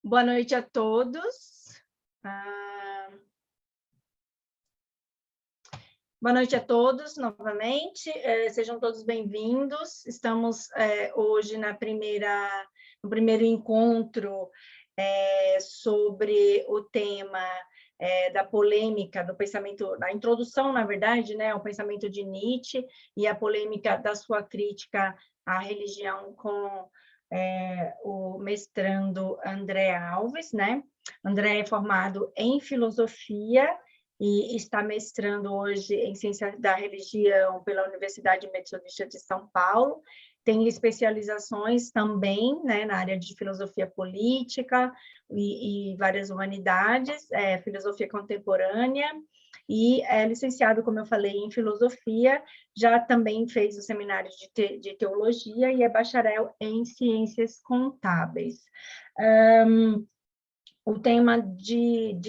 Boa noite a todos. Ah, Boa noite a todos, novamente. Sejam todos bem-vindos. Estamos hoje no primeiro encontro sobre o tema da polêmica do pensamento, da introdução, na verdade, né, ao pensamento de Nietzsche e a polêmica da sua crítica à religião com o mestrando André Alves, né? André é formado em filosofia e está mestrando hoje em Ciência da Religião pela Universidade Metodista de São Paulo. Tem especializações também, né, na área de filosofia política e várias humanidades, filosofia contemporânea, e é licenciado, como eu falei, em filosofia, já também fez o seminário de teologia e é bacharel em ciências contábeis. O tema de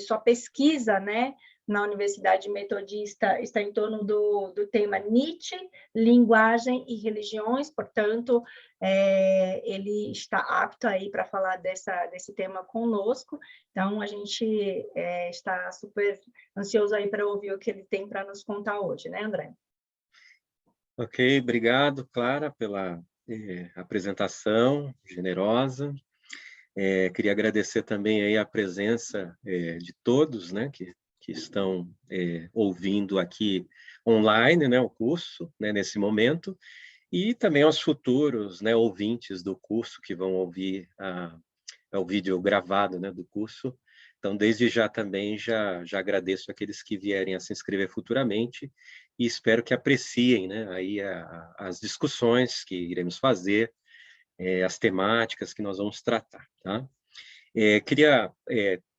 sua pesquisa, né, na Universidade Metodista está em torno do tema Nietzsche, linguagem e religiões, portanto, ele está apto aí para falar desse tema conosco, então a gente está super ansioso aí para ouvir o que ele tem para nos contar hoje, né, André? Ok, obrigado, Clara, pela apresentação generosa. Queria agradecer também aí a presença de todos, né, que estão ouvindo aqui online, né, o curso, né, nesse momento, e também aos futuros, né, ouvintes do curso que vão ouvir o vídeo gravado, né, do curso. Então, desde já também já agradeço aqueles que vierem a se inscrever futuramente e espero que apreciem, né, aí as discussões que iremos fazer, as temáticas que nós vamos tratar, tá? Queria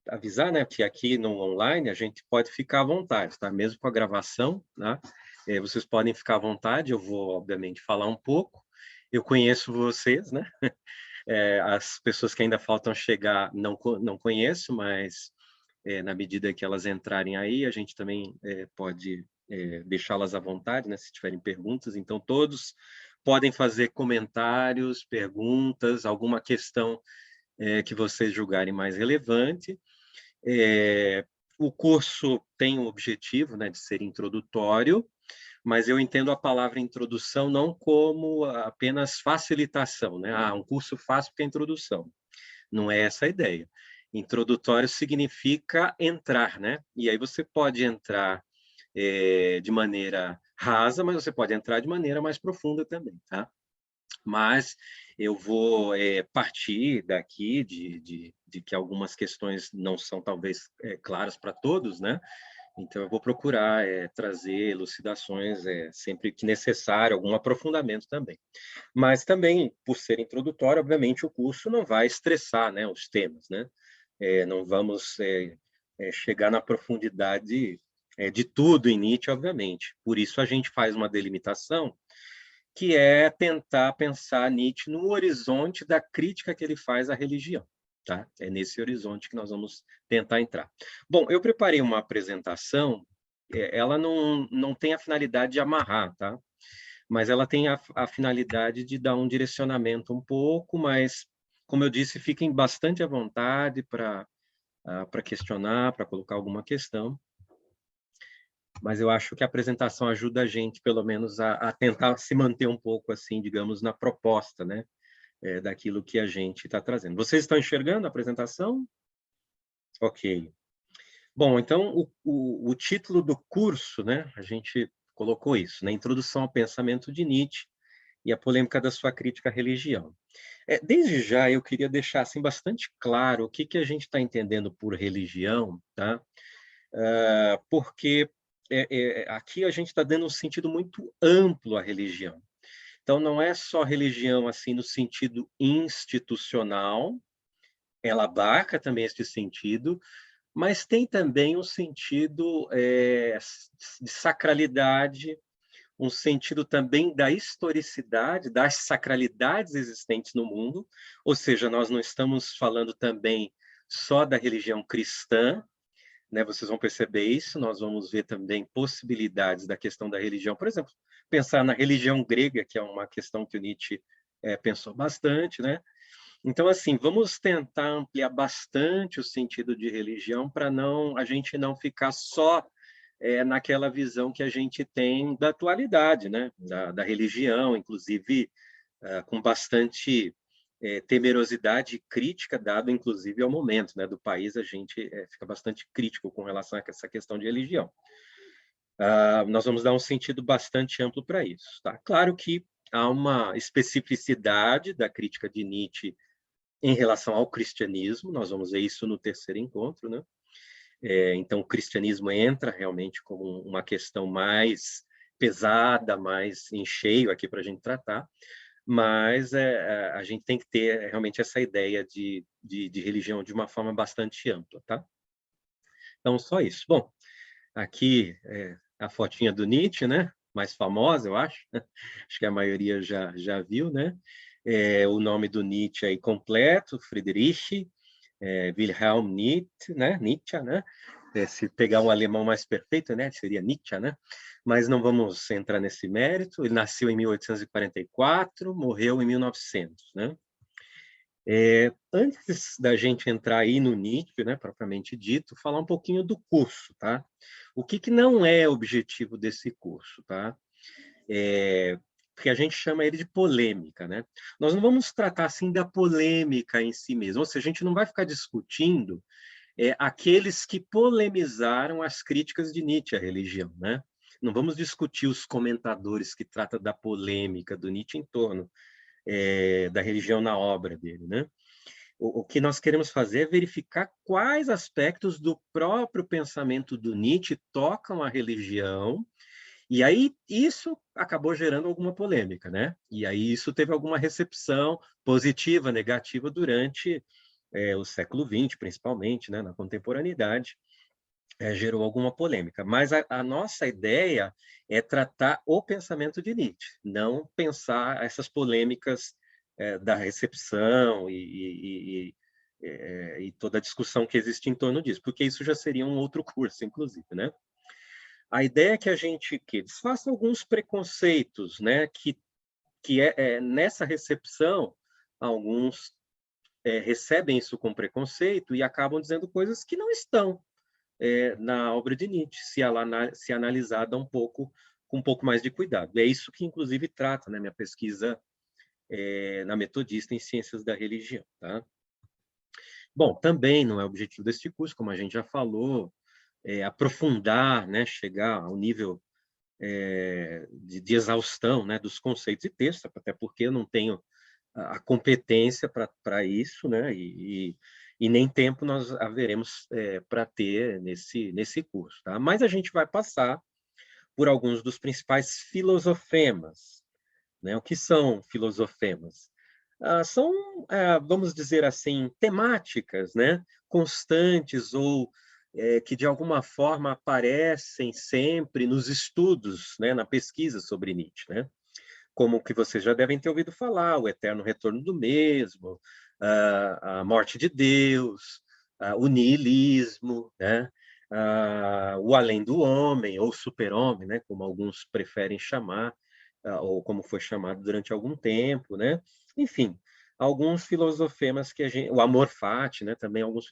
avisar, né, que aqui no online a gente pode ficar à vontade, tá? Mesmo com a gravação, tá? Vocês podem ficar à vontade, eu vou, obviamente, falar um pouco. Eu conheço vocês, né? As pessoas que ainda faltam chegar não conheço, mas na medida que elas entrarem aí, a gente também pode deixá-las à vontade, né, se tiverem perguntas. Então, todos podem fazer comentários, perguntas, alguma questão que vocês julgarem mais relevante. O curso tem o objetivo, né, de ser introdutório, mas eu entendo a palavra introdução não como apenas facilitação, né? Um curso fácil porque é introdução. Não é essa a ideia. Introdutório significa entrar, né? E aí você pode entrar de maneira rasa, mas você pode entrar de maneira mais profunda também, tá? Mas eu vou partir daqui de que algumas questões não são talvez claras para todos, né? Então eu vou procurar trazer elucidações sempre que necessário, algum aprofundamento também. Mas também, por ser introdutório, obviamente o curso não vai estressar, né, os temas, né? Não vamos chegar na profundidade de tudo em Nietzsche, obviamente. Por isso a gente faz uma delimitação que é tentar pensar Nietzsche no horizonte da crítica que ele faz à religião. Tá? É nesse horizonte que nós vamos tentar entrar. Bom, eu preparei uma apresentação, ela não tem a finalidade de amarrar, tá? Mas ela tem a finalidade de dar um direcionamento um pouco, mas, como eu disse, fiquem bastante à vontade para questionar, para colocar alguma questão. Mas eu acho que a apresentação ajuda a gente, pelo menos, a tentar se manter um pouco, assim, digamos, na proposta, né? Daquilo que a gente está trazendo. Vocês estão enxergando a apresentação? Ok. Bom, então, o título do curso, né? A gente colocou isso, né? Introdução ao pensamento de Nietzsche e a polêmica da sua crítica à religião. Desde já, eu queria deixar, assim, bastante claro o que a gente está entendendo por religião, tá? Porque aqui a gente está dando um sentido muito amplo à religião. Então, não é só religião assim no sentido institucional, ela abarca também este sentido, mas tem também um sentido de sacralidade, um sentido também da historicidade, das sacralidades existentes no mundo, ou seja, nós não estamos falando também só da religião cristã, né? Vocês vão perceber isso, nós vamos ver também possibilidades da questão da religião, por exemplo, pensar na religião grega, que é uma questão que o Nietzsche pensou bastante, né? Então, assim, vamos tentar ampliar bastante o sentido de religião para a gente não ficar só naquela visão que a gente tem da atualidade, né? Da religião, inclusive com bastante temerosidade crítica, dado inclusive ao momento, né, do país, a gente fica bastante crítico com relação a essa questão de religião. Nós vamos dar um sentido bastante amplo para isso. Tá? Claro que há uma especificidade da crítica de Nietzsche em relação ao cristianismo, nós vamos ver isso no terceiro encontro, né? Então, o cristianismo entra realmente como uma questão mais pesada, mais em cheio aqui para a gente tratar, mas a gente tem que ter realmente essa ideia de religião de uma forma bastante ampla, tá? Então, só isso. Bom, aqui a fotinha do Nietzsche, né? Mais famosa, eu acho. Acho que a maioria já viu, né? O nome do Nietzsche aí completo, Friedrich Wilhelm Nietzsche, né? Nietzsche, né? Se pegar um alemão mais perfeito, né? Seria Nietzsche, né? Mas não vamos entrar nesse mérito. Ele nasceu em 1844, morreu em 1900, né? Antes da gente entrar aí no Nietzsche, né, propriamente dito, falar um pouquinho do curso, tá? O que não é objetivo desse curso, tá? Porque a gente chama ele de polêmica, né? Nós não vamos tratar assim da polêmica em si mesmo, ou seja, a gente não vai ficar discutindo aqueles que polemizaram as críticas de Nietzsche à religião, né? Não vamos discutir os comentadores que tratam da polêmica do Nietzsche em torno da religião na obra dele, né? O que nós queremos fazer é verificar quais aspectos do próprio pensamento do Nietzsche tocam a religião, e aí isso acabou gerando alguma polêmica, né? E aí isso teve alguma recepção positiva, negativa durante o século XX, principalmente, né? Na contemporaneidade, gerou alguma polêmica. Mas a nossa ideia é tratar o pensamento de Nietzsche, não pensar essas polêmicas da recepção e toda a discussão que existe em torno disso, porque isso já seria um outro curso, inclusive, né? A ideia é que a gente desfaça alguns preconceitos, né? Que nessa recepção, alguns recebem isso com preconceito e acabam dizendo coisas que não estão na obra de Nietzsche, se analisada com um pouco mais de cuidado. É isso que, inclusive, trata, né, minha pesquisa na Metodista em Ciências da Religião. Tá? Bom, também não é objetivo deste curso, como a gente já falou, aprofundar, né, chegar ao nível de exaustão, né, dos conceitos e textos, até porque eu não tenho a competência para isso, né, e nem tempo nós haveremos para ter nesse curso. Tá? Mas a gente vai passar por alguns dos principais filosofemas. Né? O que são filosofemas? São, vamos dizer assim, temáticas, né? Constantes ou que, de alguma forma, aparecem sempre nos estudos, né? Na pesquisa sobre Nietzsche. Né? Como que vocês já devem ter ouvido falar, o eterno retorno do mesmo, a morte de Deus, o niilismo, né? O além do homem, ou super-homem, né? Como alguns preferem chamar, ou como foi chamado durante algum tempo, né? Enfim, alguns filosofemas que a gente... O amor fati, né? Também alguns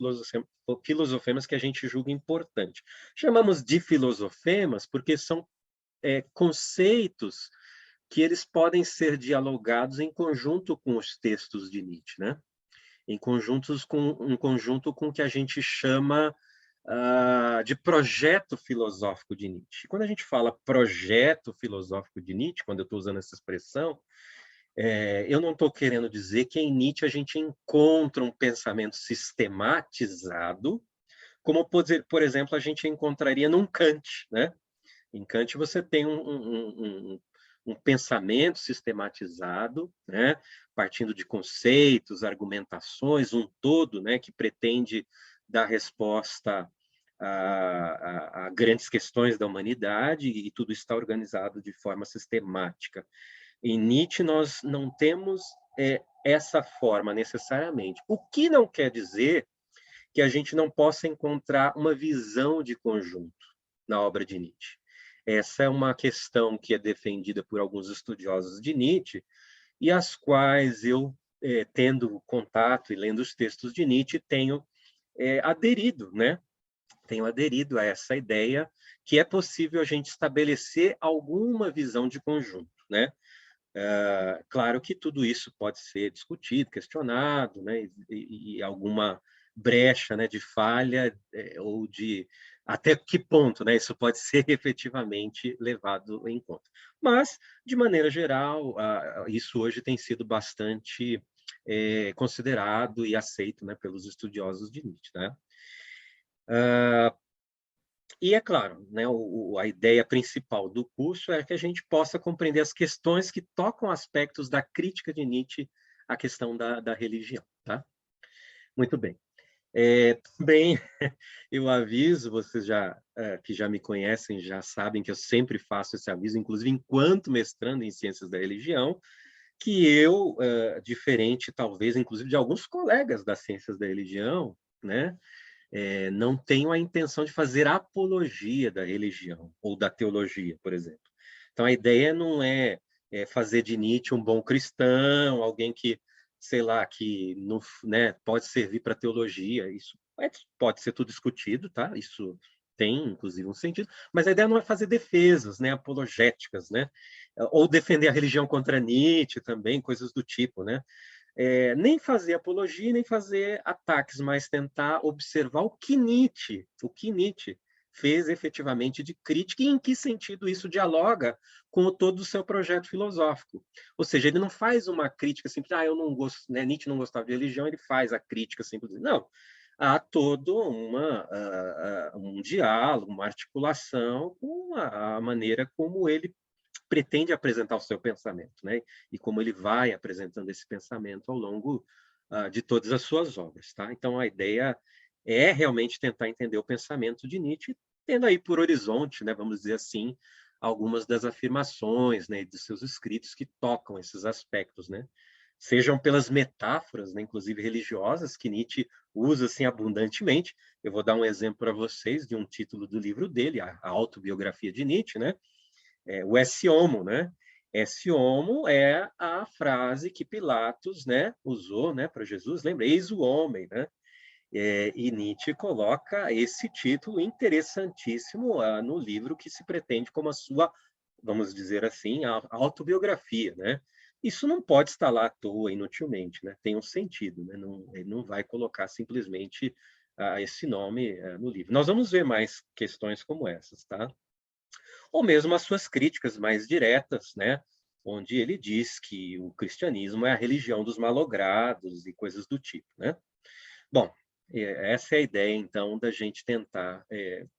filosofemas que a gente julga importante. Chamamos de filosofemas porque são conceitos que eles podem ser dialogados em conjunto com os textos de Nietzsche, né? Em conjunto com o que a gente chama de projeto filosófico de Nietzsche. Quando a gente fala projeto filosófico de Nietzsche, quando eu estou usando essa expressão, eu não estou querendo dizer que em Nietzsche a gente encontra um pensamento sistematizado, como, por exemplo, a gente encontraria num Kant, né? Em Kant você tem um pensamento sistematizado, né, partindo de conceitos, argumentações, um todo, né, que pretende dar resposta a grandes questões da humanidade, e tudo está organizado de forma sistemática. Em Nietzsche, nós não temos essa forma necessariamente, o que não quer dizer que a gente não possa encontrar uma visão de conjunto na obra de Nietzsche. Essa é uma questão que é defendida por alguns estudiosos de Nietzsche, e as quais eu tendo contato e lendo os textos de Nietzsche, tenho aderido, né? Tenho aderido a essa ideia que é possível a gente estabelecer alguma visão de conjunto, né? Claro que tudo isso pode ser discutido, questionado, né? E alguma brecha, né, de falha ou de até que ponto, né, isso pode ser efetivamente levado em conta. Mas, de maneira geral, isso hoje tem sido bastante considerado e aceito, né, pelos estudiosos de Nietzsche, né? E é claro, né, a ideia principal do curso é que a gente possa compreender as questões que tocam aspectos da crítica de Nietzsche à questão da religião. Tá? Muito bem. Também eu aviso, vocês que já me conhecem já sabem que eu sempre faço esse aviso, inclusive enquanto mestrando em Ciências da Religião, que eu, diferente talvez, inclusive de alguns colegas das Ciências da Religião, né, não tenho a intenção de fazer apologia da religião ou da teologia, por exemplo. Então, a ideia não é fazer de Nietzsche um bom cristão, alguém que, sei lá, que não, né, pode servir para teologia. Isso pode ser tudo discutido, tá? Isso tem, inclusive, um sentido. Mas a ideia não é fazer defesas, né, apologéticas, né? Ou defender a religião contra Nietzsche também, coisas do tipo, né? Nem fazer apologia, nem fazer ataques, mas tentar observar o que Nietzsche fez efetivamente de crítica e em que sentido isso dialoga com todo o seu projeto filosófico. Ou seja, ele não faz uma crítica simples, eu não gosto, né? Nietzsche não gostava de religião, ele faz a crítica simplesmente. Não, há todo um diálogo, uma articulação com a maneira como ele pretende apresentar o seu pensamento, né? E como ele vai apresentando esse pensamento ao longo de todas as suas obras, tá? Então, a ideia é realmente tentar entender o pensamento de Nietzsche, tendo aí por horizonte, né, vamos dizer assim, algumas das afirmações, né, de seus escritos que tocam esses aspectos, né? Sejam pelas metáforas, né, inclusive religiosas, que Nietzsche usa assim abundantemente. Eu vou dar um exemplo para vocês de um título do livro dele, a autobiografia de Nietzsche, né? O esse homo, né? Esse homo é a frase que Pilatos, né, usou, né, para Jesus. Lembra? Eis o homem, né? E Nietzsche coloca esse título interessantíssimo no livro que se pretende como a sua, vamos dizer assim, a autobiografia, né? Isso não pode estar lá à toa, inutilmente, né? Tem um sentido, né? Não, ele não vai colocar simplesmente esse nome no livro. Nós vamos ver mais questões como essas, tá? Ou mesmo as suas críticas mais diretas, né? Onde ele diz que o cristianismo é a religião dos malogrados e coisas do tipo, né? Bom, essa é a ideia, então, da gente tentar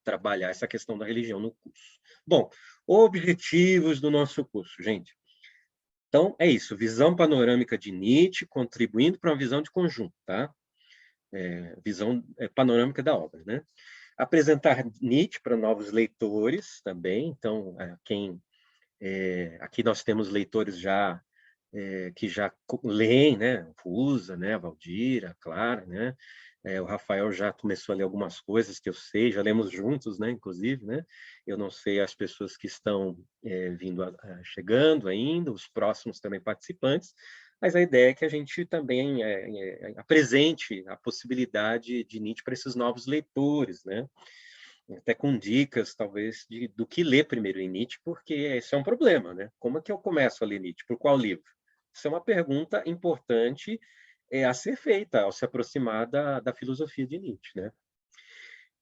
trabalhar essa questão da religião no curso. Bom, objetivos do nosso curso, gente. Então, é isso, visão panorâmica de Nietzsche, contribuindo para uma visão de conjunto, tá? Visão panorâmica da obra, né? Apresentar Nietzsche para novos leitores também, então, aqui nós temos leitores já que já leem, né? Fusa, né? Valdira, Clara, né? O Rafael já começou a ler algumas coisas que eu sei, já lemos juntos, né? Inclusive, né? Eu não sei as pessoas que estão chegando ainda, os próximos também participantes, mas a ideia é que a gente também apresente a possibilidade de Nietzsche para esses novos leitores, né? Até com dicas, talvez, do que ler primeiro em Nietzsche, porque esse é um problema, né? Como é que eu começo a ler Nietzsche? Por qual livro? Isso é uma pergunta importante a ser feita ao se aproximar da filosofia de Nietzsche, né?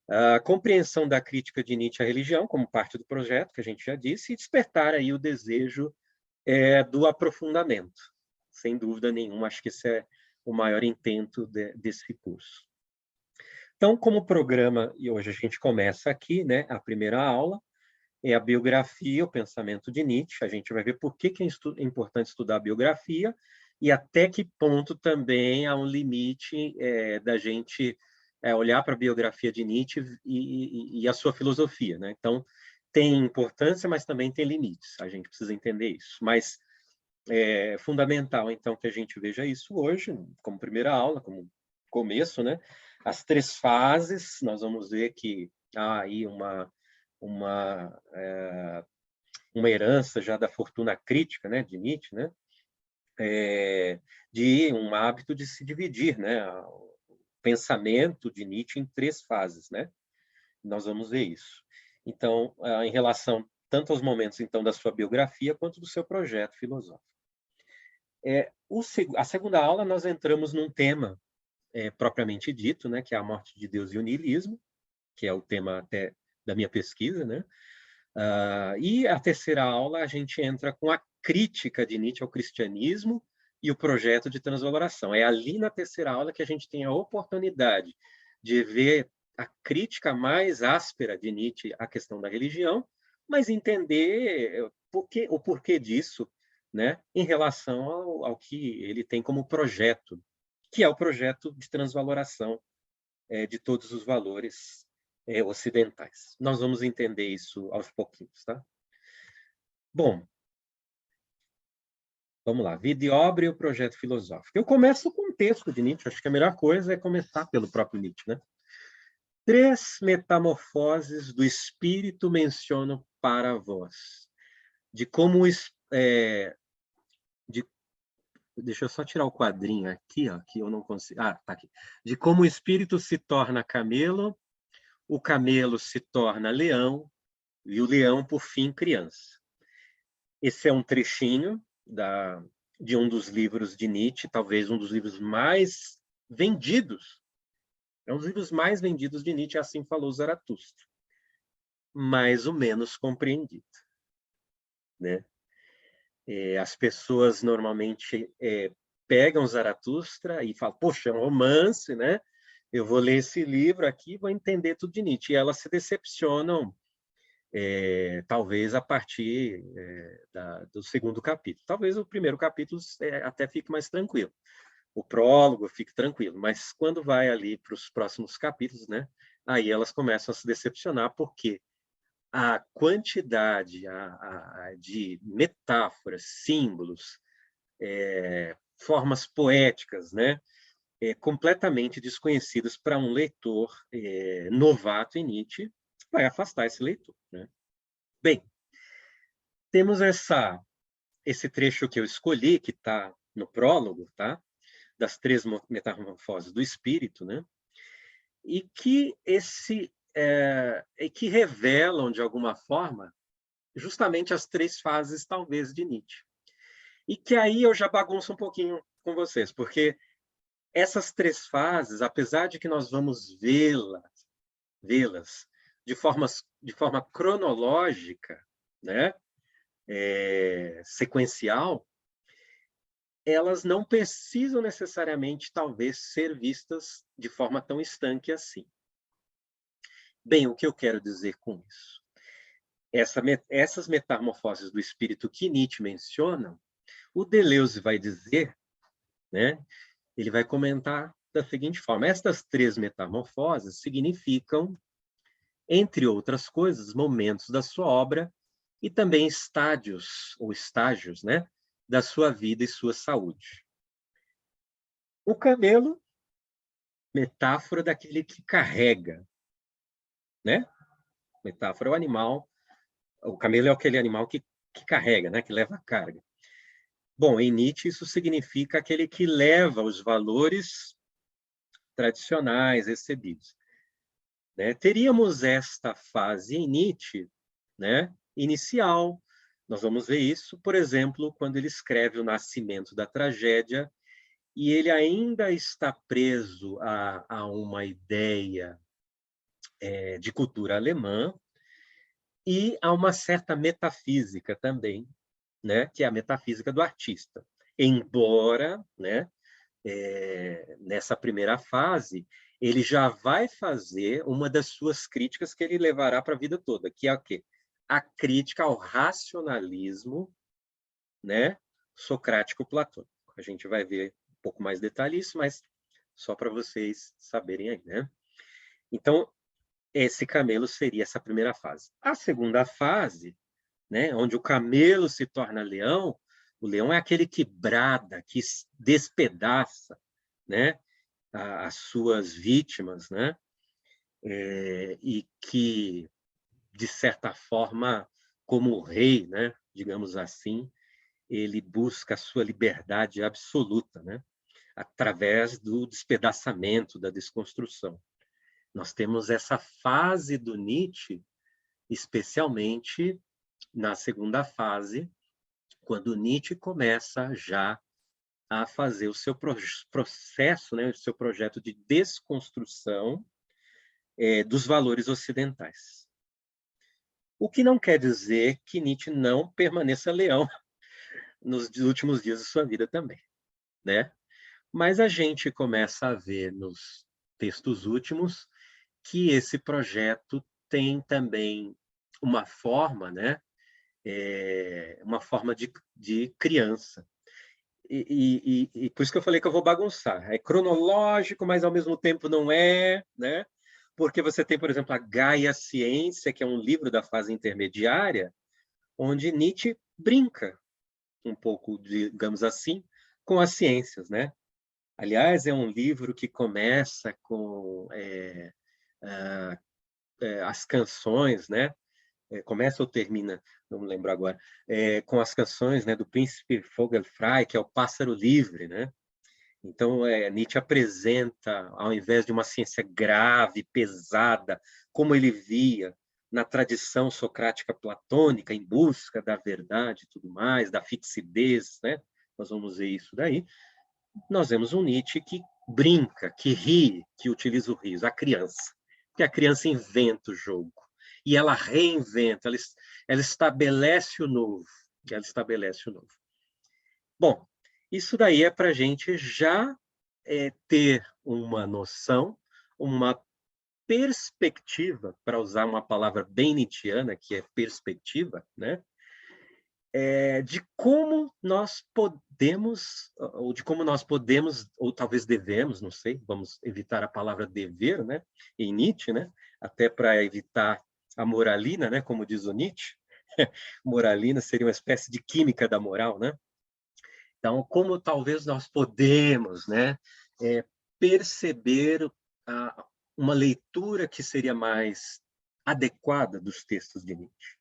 A compreensão da crítica de Nietzsche à religião, como parte do projeto, que a gente já disse, e despertar aí o desejo do aprofundamento. Sem dúvida nenhuma, acho que esse é o maior intento desse curso. Então, como programa, e hoje a gente começa aqui, né, a primeira aula, é a biografia, o pensamento de Nietzsche. A gente vai ver por que é importante estudar a biografia e até que ponto também há um limite da gente olhar para a biografia de Nietzsche e a sua filosofia, né? Então, tem importância, mas também tem limites. A gente precisa entender isso. Mas é fundamental, então, que a gente veja isso hoje, como primeira aula, como começo, né? As 3 fases, nós vamos ver que há aí uma herança já da fortuna crítica, né, de Nietzsche, né? de um hábito de se dividir, né? O pensamento de Nietzsche em 3 fases, né? Nós vamos ver isso. Então, em relação tanto aos momentos então da sua biografia quanto do seu projeto filosófico. A segunda aula nós entramos num tema propriamente dito, né, que é a morte de Deus e o niilismo, que é o tema até da minha pesquisa, né? E a terceira aula a gente entra com a crítica de Nietzsche ao cristianismo e o projeto de transvaloração. É ali na terceira aula que a gente tem a oportunidade de ver a crítica mais áspera de Nietzsche à questão da religião, mas entender o porquê disso, né, em relação ao que ele tem como projeto, que é o projeto de transvaloração de todos os valores ocidentais. Nós vamos entender isso aos pouquinhos, tá? Bom, vamos lá. Vida e obra e o projeto filosófico. Eu começo com um texto de Nietzsche. Acho que a melhor coisa é começar pelo próprio Nietzsche, né? 3 metamorfoses do espírito menciono para vós. De como... deixa eu só tirar o quadrinho aqui, ó, que eu não consigo... Ah, tá aqui. De como o espírito se torna camelo, o camelo se torna leão, e o leão, por fim, criança. Esse é um trechinho de um dos livros de Nietzsche, talvez um dos livros mais vendidos. É um dos livros mais vendidos de Nietzsche, Assim Falou Zaratustra. Mais ou menos compreendido, né? As pessoas normalmente pegam Zaratustra e falam, poxa, é um romance, né? Eu vou ler esse livro aqui e vou entender tudo de Nietzsche. E elas se decepcionam talvez a partir do segundo capítulo. Talvez o primeiro capítulo até fique mais tranquilo. O prólogo fique tranquilo, mas quando vai ali para os próximos capítulos, né, aí elas começam a se decepcionar, porque a quantidade de metáforas, símbolos, formas poéticas, né, completamente desconhecidas para um leitor novato em Nietzsche, vai afastar esse leitor, né? Bem, temos esse trecho que eu escolhi, que está no prólogo, tá? Das 3 metamorfoses do espírito, né? E que revelam, de alguma forma, justamente as 3 fases, talvez, de Nietzsche. E que aí eu já bagunço um pouquinho com vocês, porque essas 3 fases, apesar de que nós vamos vê-las de forma cronológica, né? Sequencial, elas não precisam necessariamente, talvez, ser vistas de forma tão estanque assim. Bem, o que eu quero dizer com isso? Essas metamorfoses do espírito que Nietzsche menciona, o Deleuze vai dizer, né? Ele vai comentar da seguinte forma: estas 3 metamorfoses significam, entre outras coisas, momentos da sua obra e também estádios, ou estágios, né, da sua vida e sua saúde. O camelo, metáfora daquele que carrega, né? Metáfora é o animal, o camelo é aquele animal que carrega, né, que leva a carga. Bom, em Nietzsche isso significa aquele que leva os valores tradicionais recebidos, né? Teríamos esta fase em Nietzsche, né, inicial. Nós vamos ver isso, por exemplo, quando ele escreve O Nascimento da Tragédia, e ele ainda está preso a uma ideia de cultura alemã e a uma certa metafísica também, né, que é a metafísica do artista. Embora, né, nessa primeira fase, ele já vai fazer uma das suas críticas que ele levará para a vida toda, que é o quê? A crítica ao racionalismo, né, socrático-platônico. A gente vai ver um pouco mais detalhe isso, mas só para vocês saberem aí, né? Então, esse camelo seria essa primeira fase. A segunda fase, né, onde o camelo se torna leão, o leão é aquele que brada, que despedaça, né, as suas vítimas, né, e que, de certa forma, como o rei, né, digamos assim, ele busca a sua liberdade absoluta, né? Através do despedaçamento, da desconstrução. Nós temos essa fase do Nietzsche, especialmente na segunda fase, quando Nietzsche começa já a fazer o seu processo, né, o seu projeto de desconstrução dos valores ocidentais. O que não quer dizer que Nietzsche não permaneça leão nos últimos dias de sua vida também, né? Mas a gente começa a ver nos textos últimos que esse projeto tem também uma forma, né? Uma forma de criança. E por isso que eu falei que eu vou bagunçar. É cronológico, mas ao mesmo tempo não é, né? Porque você tem, por exemplo, a Gaia Ciência, que é um livro da fase intermediária, onde Nietzsche brinca um pouco, digamos assim, com as ciências, né? Aliás, é um livro que começa com as canções, né? Começa ou termina, não me lembro agora, com as canções, né, do Príncipe Vogelfrei, que é o Pássaro Livre, né? Então, Nietzsche apresenta, ao invés de uma ciência grave, pesada, como ele via na tradição socrática platônica, em busca da verdade e tudo mais, da fixidez, né? Nós vamos ver isso daí. Nós vemos um Nietzsche que brinca, que ri, que utiliza o riso, a criança. Porque a criança inventa o jogo. E ela reinventa, ela estabelece o novo. Ela estabelece o novo. Bom, isso daí é para a gente já ter uma noção, uma perspectiva, para usar uma palavra bem nietzschiana, que é perspectiva, né? De como nós podemos, ou talvez devemos, não sei, vamos evitar a palavra dever, né? Em Nietzsche, né? Até para evitar a moralina, né? Como diz o Nietzsche. Moralina seria uma espécie de química da moral, né? Então, como talvez nós podemos, né, perceber uma leitura que seria mais adequada dos textos de Nietzsche.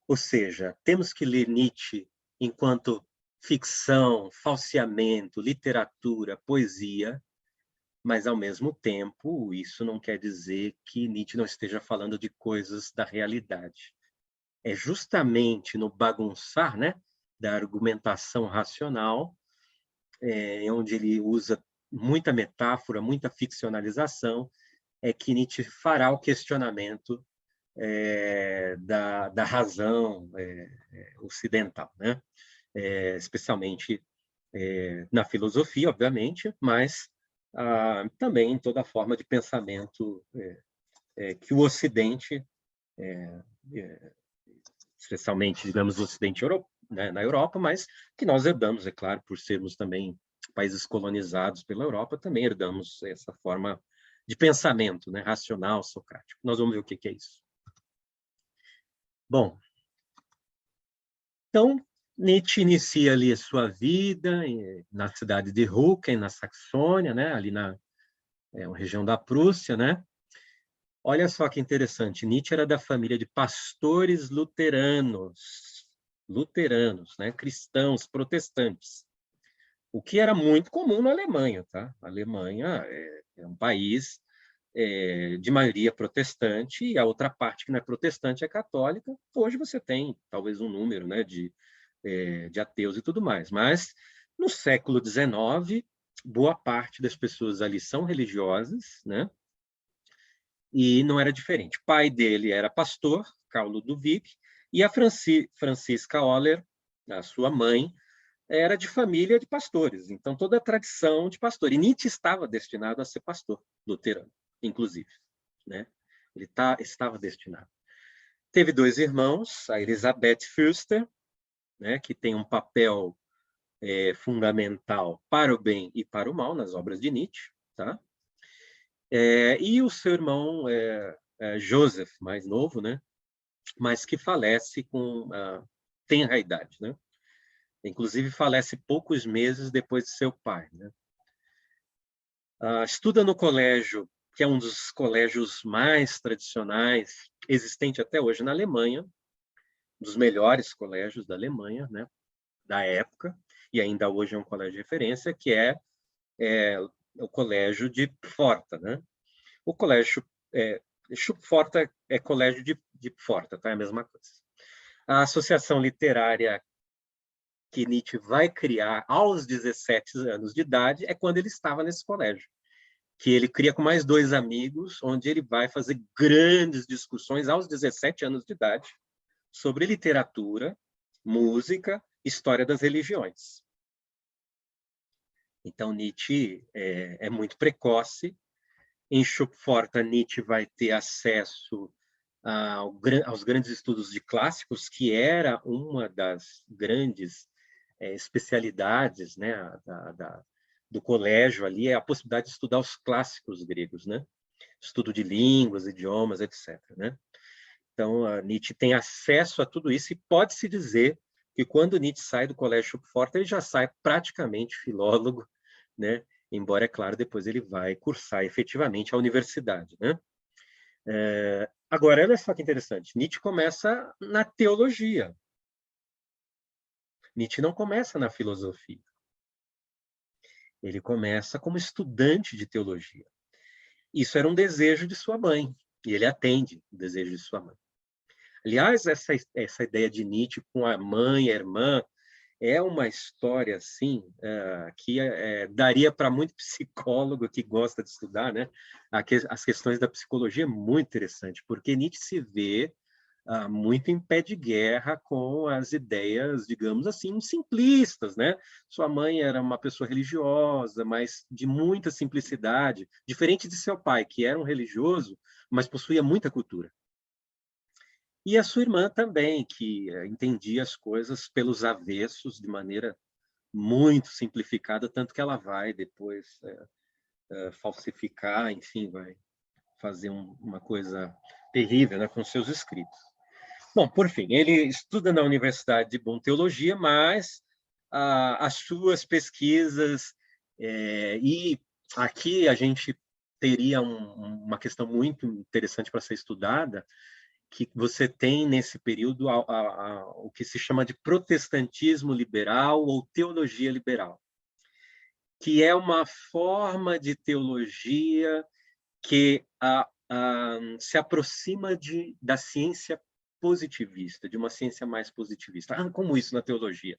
Ou seja, temos que ler Nietzsche enquanto ficção, falseamento, literatura, poesia, mas, ao mesmo tempo, isso não quer dizer que Nietzsche não esteja falando de coisas da realidade. É justamente no bagunçar, né, da argumentação racional, onde ele usa muita metáfora, muita ficcionalização, é que Nietzsche fará o questionamento da razão ocidental, né? Especialmente na filosofia, obviamente, mas também em toda forma de pensamento que o Ocidente, especialmente, digamos, o Ocidente europeu, né, na Europa, mas que nós herdamos, é claro, por sermos também países colonizados pela Europa, também herdamos essa forma de pensamento, né, racional, socrático. Nós vamos ver o que é isso. Bom, então, Nietzsche inicia ali a sua vida na cidade de Rücken, na Saxônia, né, ali na região da Prússia, né? Olha só que interessante, Nietzsche era da família de pastores luteranos, né, cristãos, protestantes, o que era muito comum na Alemanha, tá? A Alemanha é um país de maioria protestante, e a outra parte que não é protestante é católica. Hoje você tem talvez um número, né, de ateus e tudo mais, mas no século XIX, boa parte das pessoas ali são religiosas, né? E não era diferente. O pai dele era pastor, Karl Ludwig, e a Francisca Oller, a sua mãe, era de família de pastores. Então, toda a tradição de pastor. E Nietzsche estava destinado a ser pastor luterano, inclusive, né? Ele estava destinado. Teve dois irmãos, a Elisabeth Fürster, né, que tem um papel fundamental para o bem e para o mal nas obras de Nietzsche, tá? E o seu irmão Joseph, mais novo, né? Mas que falece com tenra idade, né? Inclusive falece poucos meses depois de seu pai, né? Estuda no colégio, que é um dos colégios mais tradicionais existente até hoje na Alemanha, um dos melhores colégios da Alemanha, né? da época, e ainda hoje é um colégio de referência, que é o colégio de Pforta, né? O colégio Schupforta é colégio de Pforta, tá? É a mesma coisa. A associação literária que Nietzsche vai criar aos 17 anos de idade é quando ele estava nesse colégio, que ele cria com mais 2 amigos, onde ele vai fazer grandes discussões aos 17 anos de idade sobre literatura, música, história das religiões. Então, Nietzsche é muito precoce. Em Schupforta, Nietzsche vai ter acesso aos grandes estudos de clássicos, que era uma das grandes especialidades, né, do colégio ali, é a possibilidade de estudar os clássicos gregos, né? Estudo de línguas, idiomas, etc. Né? Então, a Nietzsche tem acesso a tudo isso, e pode-se dizer que quando Nietzsche sai do colégio Schupforta, ele já sai praticamente filólogo, né? Embora, é claro, depois ele vai cursar efetivamente a universidade. Né? Agora, olha só que interessante, Nietzsche começa na teologia. Nietzsche não começa na filosofia. Ele começa como estudante de teologia. Isso era um desejo de sua mãe, e ele atende o desejo de sua mãe. Aliás, essa ideia de Nietzsche com a mãe e a irmã é uma história assim que daria para muito psicólogo que gosta de estudar, né? As questões da psicologia é muito interessante, porque Nietzsche se vê muito em pé de guerra com as ideias, digamos assim, simplistas, né? Sua mãe era uma pessoa religiosa, mas de muita simplicidade, diferente de seu pai, que era um religioso, mas possuía muita cultura. E a sua irmã também, que entendia as coisas pelos avessos, de maneira muito simplificada, tanto que ela vai depois falsificar, enfim, vai fazer uma coisa terrível, né, com seus escritos. Bom, por fim, ele estuda na Universidade de Bonn Teologia, mas as suas pesquisas, e aqui a gente teria uma questão muito interessante para ser estudada, que você tem nesse período o que se chama de protestantismo liberal ou teologia liberal, que é uma forma de teologia que se aproxima da ciência positivista, de uma ciência mais positivista. Como isso na teologia?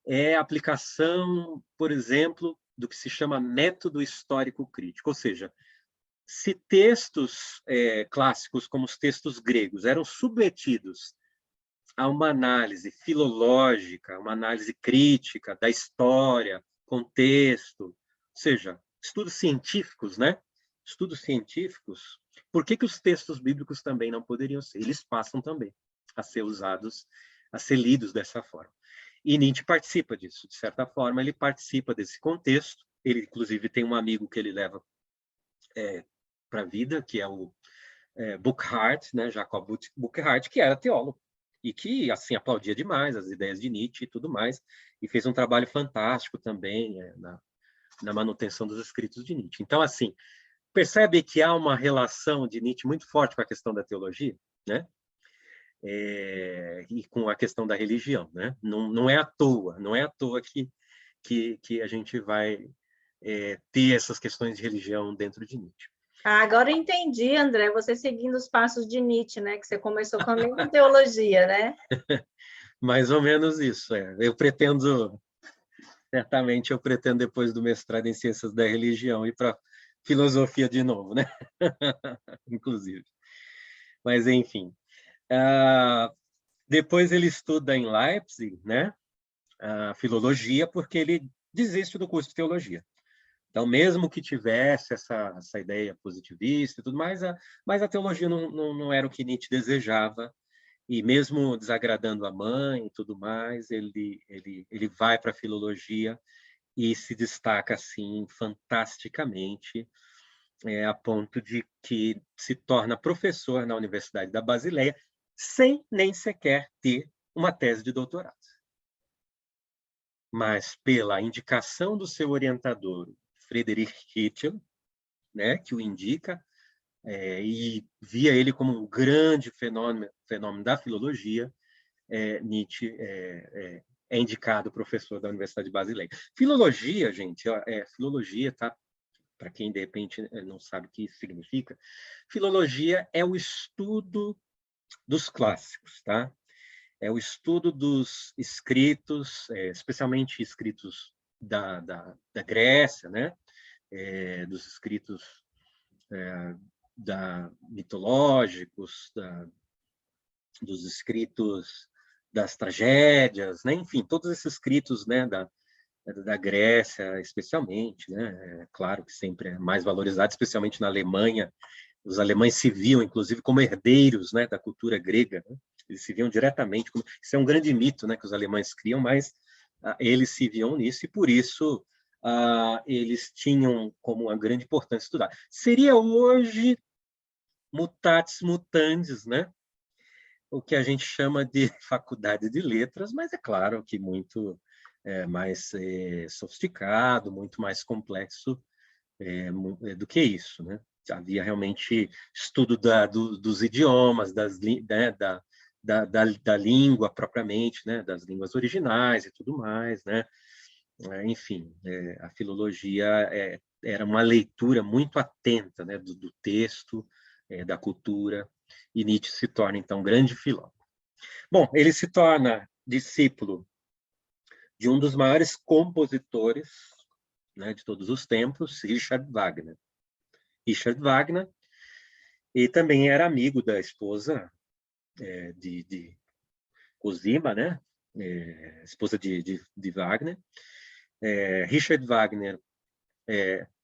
É a aplicação, por exemplo, do que se chama método histórico crítico, ou seja, se textos clássicos, como os textos gregos, eram submetidos a uma análise filológica, uma análise crítica da história, contexto, ou seja, estudos científicos, né? Estudos científicos, por que os textos bíblicos também não poderiam ser? Eles passam também a ser usados, a ser lidos dessa forma. E Nietzsche participa disso, de certa forma, ele participa desse contexto. Ele, inclusive, tem um amigo que ele leva para a vida, que é o Burckhardt, né? Jacob Burckhardt, que era teólogo e que assim aplaudia demais as ideias de Nietzsche e tudo mais, e fez um trabalho fantástico também na manutenção dos escritos de Nietzsche. Então, assim, percebe que há uma relação de Nietzsche muito forte com a questão da teologia, né? E com a questão da religião, né? Não é à toa, não é à toa que a gente vai ter essas questões de religião dentro de Nietzsche. Agora eu entendi, André, você seguindo os passos de Nietzsche, né? Que você começou com a mesma teologia, né? Mais ou menos isso. Eu pretendo, certamente, depois do mestrado em Ciências da Religião, ir para filosofia de novo, né? Inclusive. Mas, enfim. Depois ele estuda em Leipzig, né? Filologia, porque ele desiste do curso de teologia. Então, mesmo que tivesse essa ideia positivista e tudo mais, mas a teologia não era o que Nietzsche desejava, e mesmo desagradando a mãe e tudo mais, ele vai para a filologia e se destaca assim fantasticamente, a ponto de que se torna professor na Universidade da Basileia, sem nem sequer ter uma tese de doutorado. Mas pela indicação do seu orientador, Friedrich Kittel, né, que o indica, e via ele como um grande fenômeno da filologia, Nietzsche é indicado professor da Universidade de Basileia. Filologia, gente, filologia, tá? Para quem, de repente, não sabe o que isso significa, filologia é o estudo dos clássicos, tá? É o estudo dos escritos, especialmente escritos da Grécia, né? Dos escritos mitológicos, dos escritos das tragédias, né? Enfim, todos esses escritos, né, da Grécia, especialmente, né? É claro que sempre é mais valorizado, especialmente na Alemanha. Os alemães se viam, inclusive, como herdeiros, né, da cultura grega, né? Eles se viam diretamente. Isso é um grande mito, né, que os alemães criam, mas eles se viam nisso e, por isso, eles tinham como uma grande importância estudar. Seria hoje, mutatis mutandis, né? O que a gente chama de faculdade de letras, mas é claro que muito mais sofisticado, muito mais complexo do que isso, né? Havia realmente estudo dos idiomas, né, da língua propriamente, né, das línguas originais e tudo mais, né? Enfim, a filologia era uma leitura muito atenta, né, do texto, da cultura, e Nietzsche se torna, então, grande filósofo. Bom, ele se torna discípulo de um dos maiores compositores, né, de todos os tempos, Richard Wagner. Richard Wagner, e também era amigo da esposa de Cosima, né? Esposa de Wagner. Richard Wagner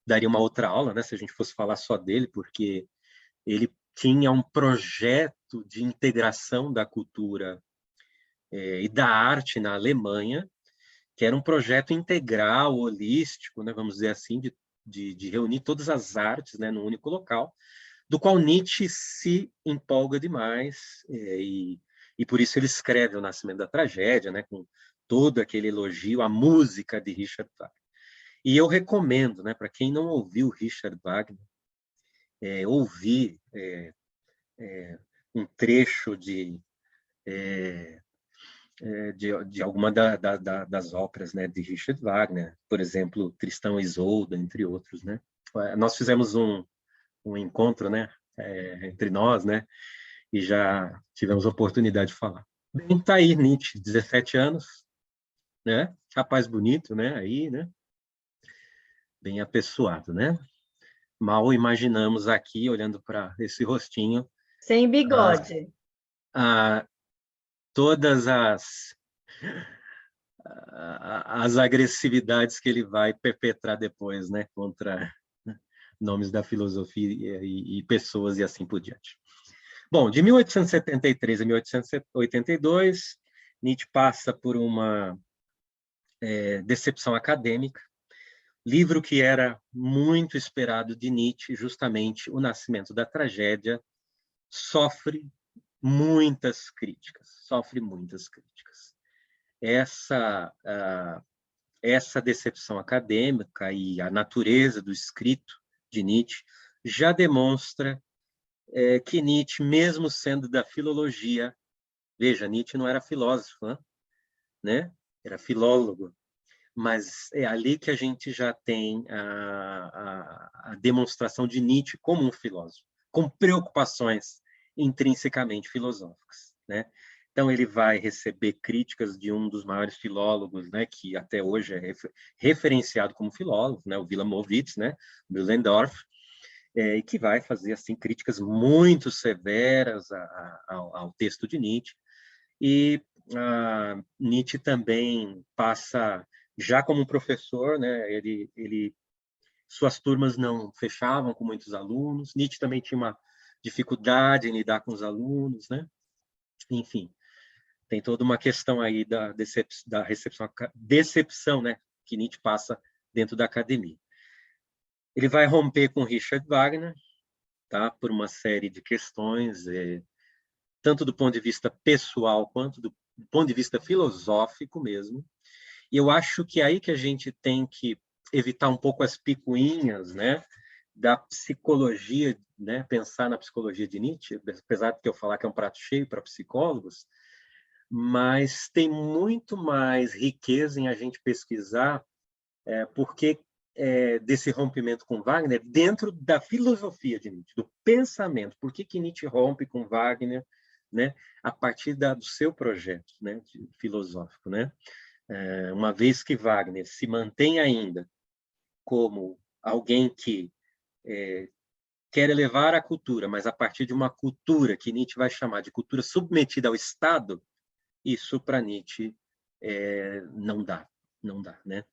daria uma outra aula, né, se a gente fosse falar só dele, porque ele tinha um projeto de integração da cultura e da arte na Alemanha, que era um projeto integral, holístico, né, vamos dizer assim, de reunir todas as artes, né, num único local, do qual Nietzsche se empolga demais, e por isso ele escreve O Nascimento da Tragédia, né, com todo aquele elogio à música de Richard Wagner. E eu recomendo, né, para quem não ouviu Richard Wagner, ouvir um trecho de alguma das óperas, né, de Richard Wagner, por exemplo, Tristão e Isolda, entre outros, né? Nós fizemos um encontro, né, entre nós, né, e já tivemos a oportunidade de falar. Bem, tá aí Nietzsche, 17 anos, né? Rapaz bonito, né? Aí, né? Bem apessoado, né? Mal imaginamos aqui, olhando para esse rostinho, Sem as, bigode. todas as agressividades que ele vai perpetrar depois, né? Contra nomes da filosofia e pessoas e assim por diante. Bom, de 1873 a 1882, Nietzsche passa por uma decepção acadêmica. Livro que era muito esperado de Nietzsche, justamente O Nascimento da Tragédia, sofre muitas críticas, Essa decepção acadêmica e a natureza do escrito de Nietzsche já demonstra que Nietzsche, mesmo sendo da filologia, veja, Nietzsche não era filósofo, né? Era filólogo, mas é ali que a gente já tem a demonstração de Nietzsche como um filósofo, com preocupações intrinsecamente filosóficas, né? Então ele vai receber críticas de um dos maiores filólogos, né, que até hoje é referenciado como filólogo, né, o Wilamowitz, né, Mühlendorf, e que vai fazer assim críticas muito severas ao texto de Nietzsche. E Nietzsche também passa, já como professor, né, suas turmas não fechavam com muitos alunos. Nietzsche também tinha uma dificuldade em lidar com os alunos, né? Enfim, tem toda uma questão aí da decepção, né, que Nietzsche passa dentro da academia. Ele vai romper com Richard Wagner, tá, por uma série de questões, tanto do ponto de vista pessoal quanto do ponto de vista filosófico mesmo. E eu acho que é aí que a gente tem que evitar um pouco as picuinhas, né, da psicologia, né, pensar na psicologia de Nietzsche, apesar de eu falar que é um prato cheio para psicólogos, mas tem muito mais riqueza em a gente pesquisar porque desse rompimento com Wagner dentro da filosofia de Nietzsche, do pensamento. Por que Nietzsche rompe com Wagner, né, a partir do seu projeto, né, filosófico, né? Uma vez que Wagner se mantém ainda como alguém que quer elevar a cultura, mas a partir de uma cultura que Nietzsche vai chamar de cultura submetida ao Estado, isso para Nietzsche não dá, não dá, né?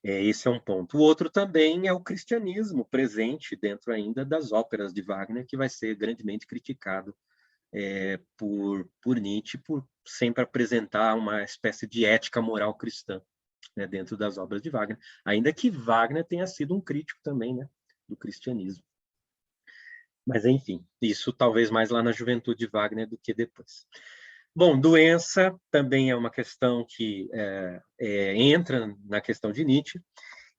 Esse é um ponto. O outro também é o cristianismo presente dentro ainda das óperas de Wagner, que vai ser grandemente criticado por Nietzsche, por sempre apresentar uma espécie de ética moral cristã, né, dentro das obras de Wagner, ainda que Wagner tenha sido um crítico também, né, do cristianismo. Mas, enfim, isso talvez mais lá na juventude de Wagner do que depois. Bom, doença também é uma questão que entra na questão de Nietzsche,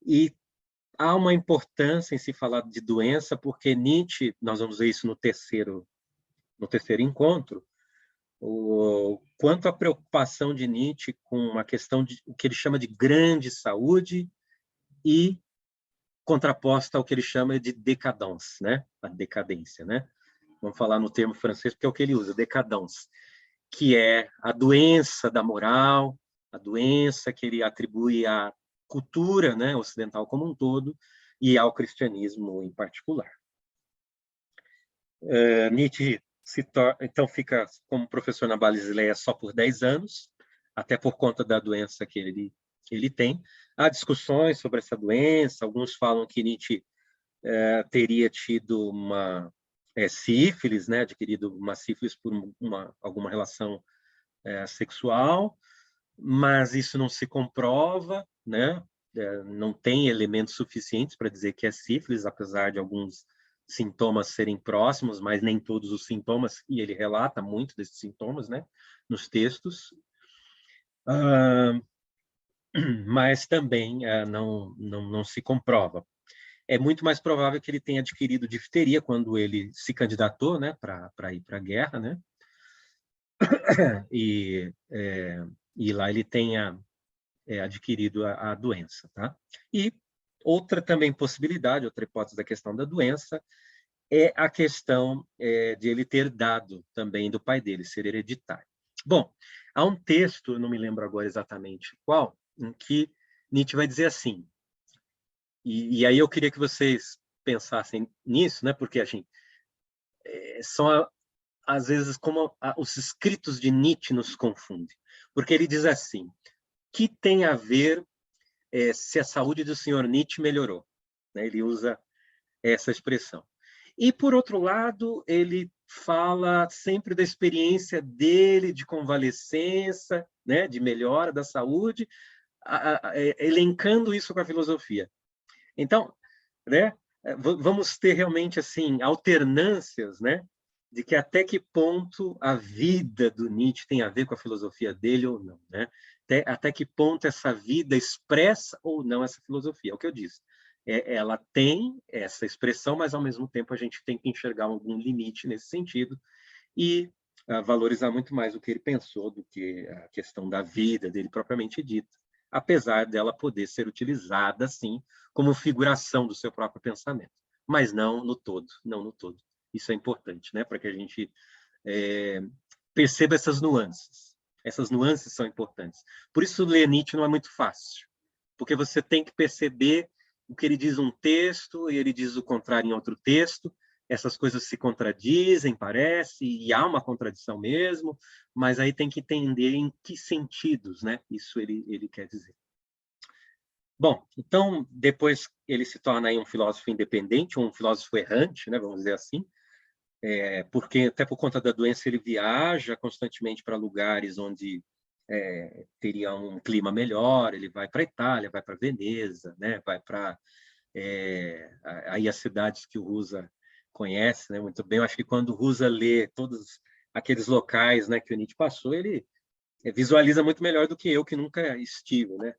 e há uma importância em se falar de doença, porque Nietzsche, nós vamos ver isso no terceiro encontro, quanto à preocupação de Nietzsche com uma questão de o que ele chama de grande saúde e contraposta ao que ele chama de décadence, né? A decadência, né? Vamos falar no termo francês, porque é o que ele usa, décadence, que é a doença da moral, a doença que ele atribui à cultura, né, ocidental como um todo e ao cristianismo em particular. Nietzsche então fica como professor na Basileia só por 10 anos, até por conta da doença que ele tem. Há discussões sobre essa doença, alguns falam que Nietzsche teria tido uma sífilis, né, adquirido uma sífilis por alguma relação sexual, mas isso não se comprova, né? Não tem elementos suficientes para dizer que é sífilis, apesar de alguns sintomas serem próximos, mas nem todos os sintomas, e ele relata muito desses sintomas, né, nos textos. Mas também não se comprova. É muito mais provável que ele tenha adquirido difteria quando ele se candidatou, né, para ir para a guerra, né? E lá ele tenha adquirido a doença, tá? E outra também possibilidade, outra hipótese da questão da doença é a questão de ele ter dado também do pai dele, ser hereditário. Bom, há um texto, eu não me lembro agora exatamente qual, em que Nietzsche vai dizer assim, e aí eu queria que vocês pensassem nisso, né? Porque a gente são às vezes como os escritos de Nietzsche nos confundem, porque ele diz assim: que tem a ver se a saúde do senhor Nietzsche melhorou, né? Ele usa essa expressão. E, por outro lado, ele fala sempre da experiência dele de convalescença, né, de melhora da saúde, elencando isso com a filosofia. Então, né, vamos ter realmente assim alternâncias, né, de que até que ponto a vida do Nietzsche tem a ver com a filosofia dele ou não, né? Até que ponto essa vida expressa ou não essa filosofia. É o que eu disse. Ela tem essa expressão, mas ao mesmo tempo a gente tem que enxergar algum limite nesse sentido e valorizar muito mais o que ele pensou do que a questão da vida dele propriamente dita, apesar dela poder ser utilizada assim como figuração do seu próprio pensamento, mas não no todo, não no todo. Isso é importante, né, para que a gente perceba essas nuances. Essas nuances são importantes. Por isso ler Nietzsche não é muito fácil, porque você tem que perceber o que ele diz num texto e ele diz o contrário em outro texto. Essas coisas se contradizem, parece, e há uma contradição mesmo, mas aí tem que entender em que sentidos, né, isso ele quer dizer. Bom, então, depois ele se torna aí um filósofo independente, um filósofo errante, né, vamos dizer assim, porque até por conta da doença ele viaja constantemente para lugares onde teria um clima melhor, ele vai para a Itália, vai para Veneza, né, vai para aí as cidades que o Rusa conhece, né, muito bem. Eu acho que quando o Rusa lê todos aqueles locais, né, que o Nietzsche passou, ele visualiza muito melhor do que eu, que nunca estive, né,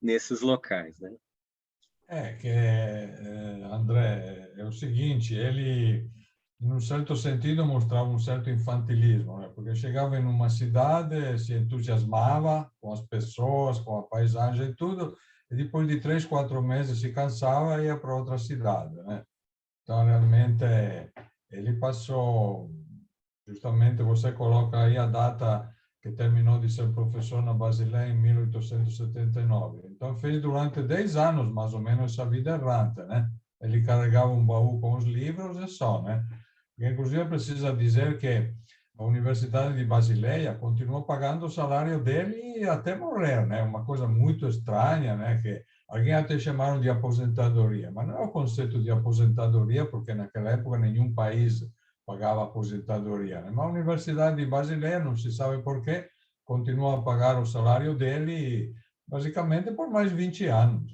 nesses locais, né? André, é o seguinte, ele em um certo sentido, mostrava um certo infantilismo, né? Porque chegava em uma cidade, se entusiasmava com as pessoas, com a paisagem e tudo, e depois de 3, 4 meses se cansava e ia para outra cidade, né? Então, realmente, ele passou, justamente você coloca aí a data que terminou de ser professor na Basileia em 1879. Então, fez durante 10 anos, mais ou menos, essa vida errante, né? Ele carregava um baú com os livros e só, né? E, inclusive, precisa dizer que a Universidade de Basileia continuou pagando o salário dele até morrer, né? Uma coisa muito estranha, né? Que alguém até chamaram de aposentadoria, mas não é o conceito de aposentadoria, porque naquela época nenhum país pagava aposentadoria, né? Mas a Universidade de Basileia, não se sabe por quê, continua a pagar o salário dele basicamente por mais 20 anos.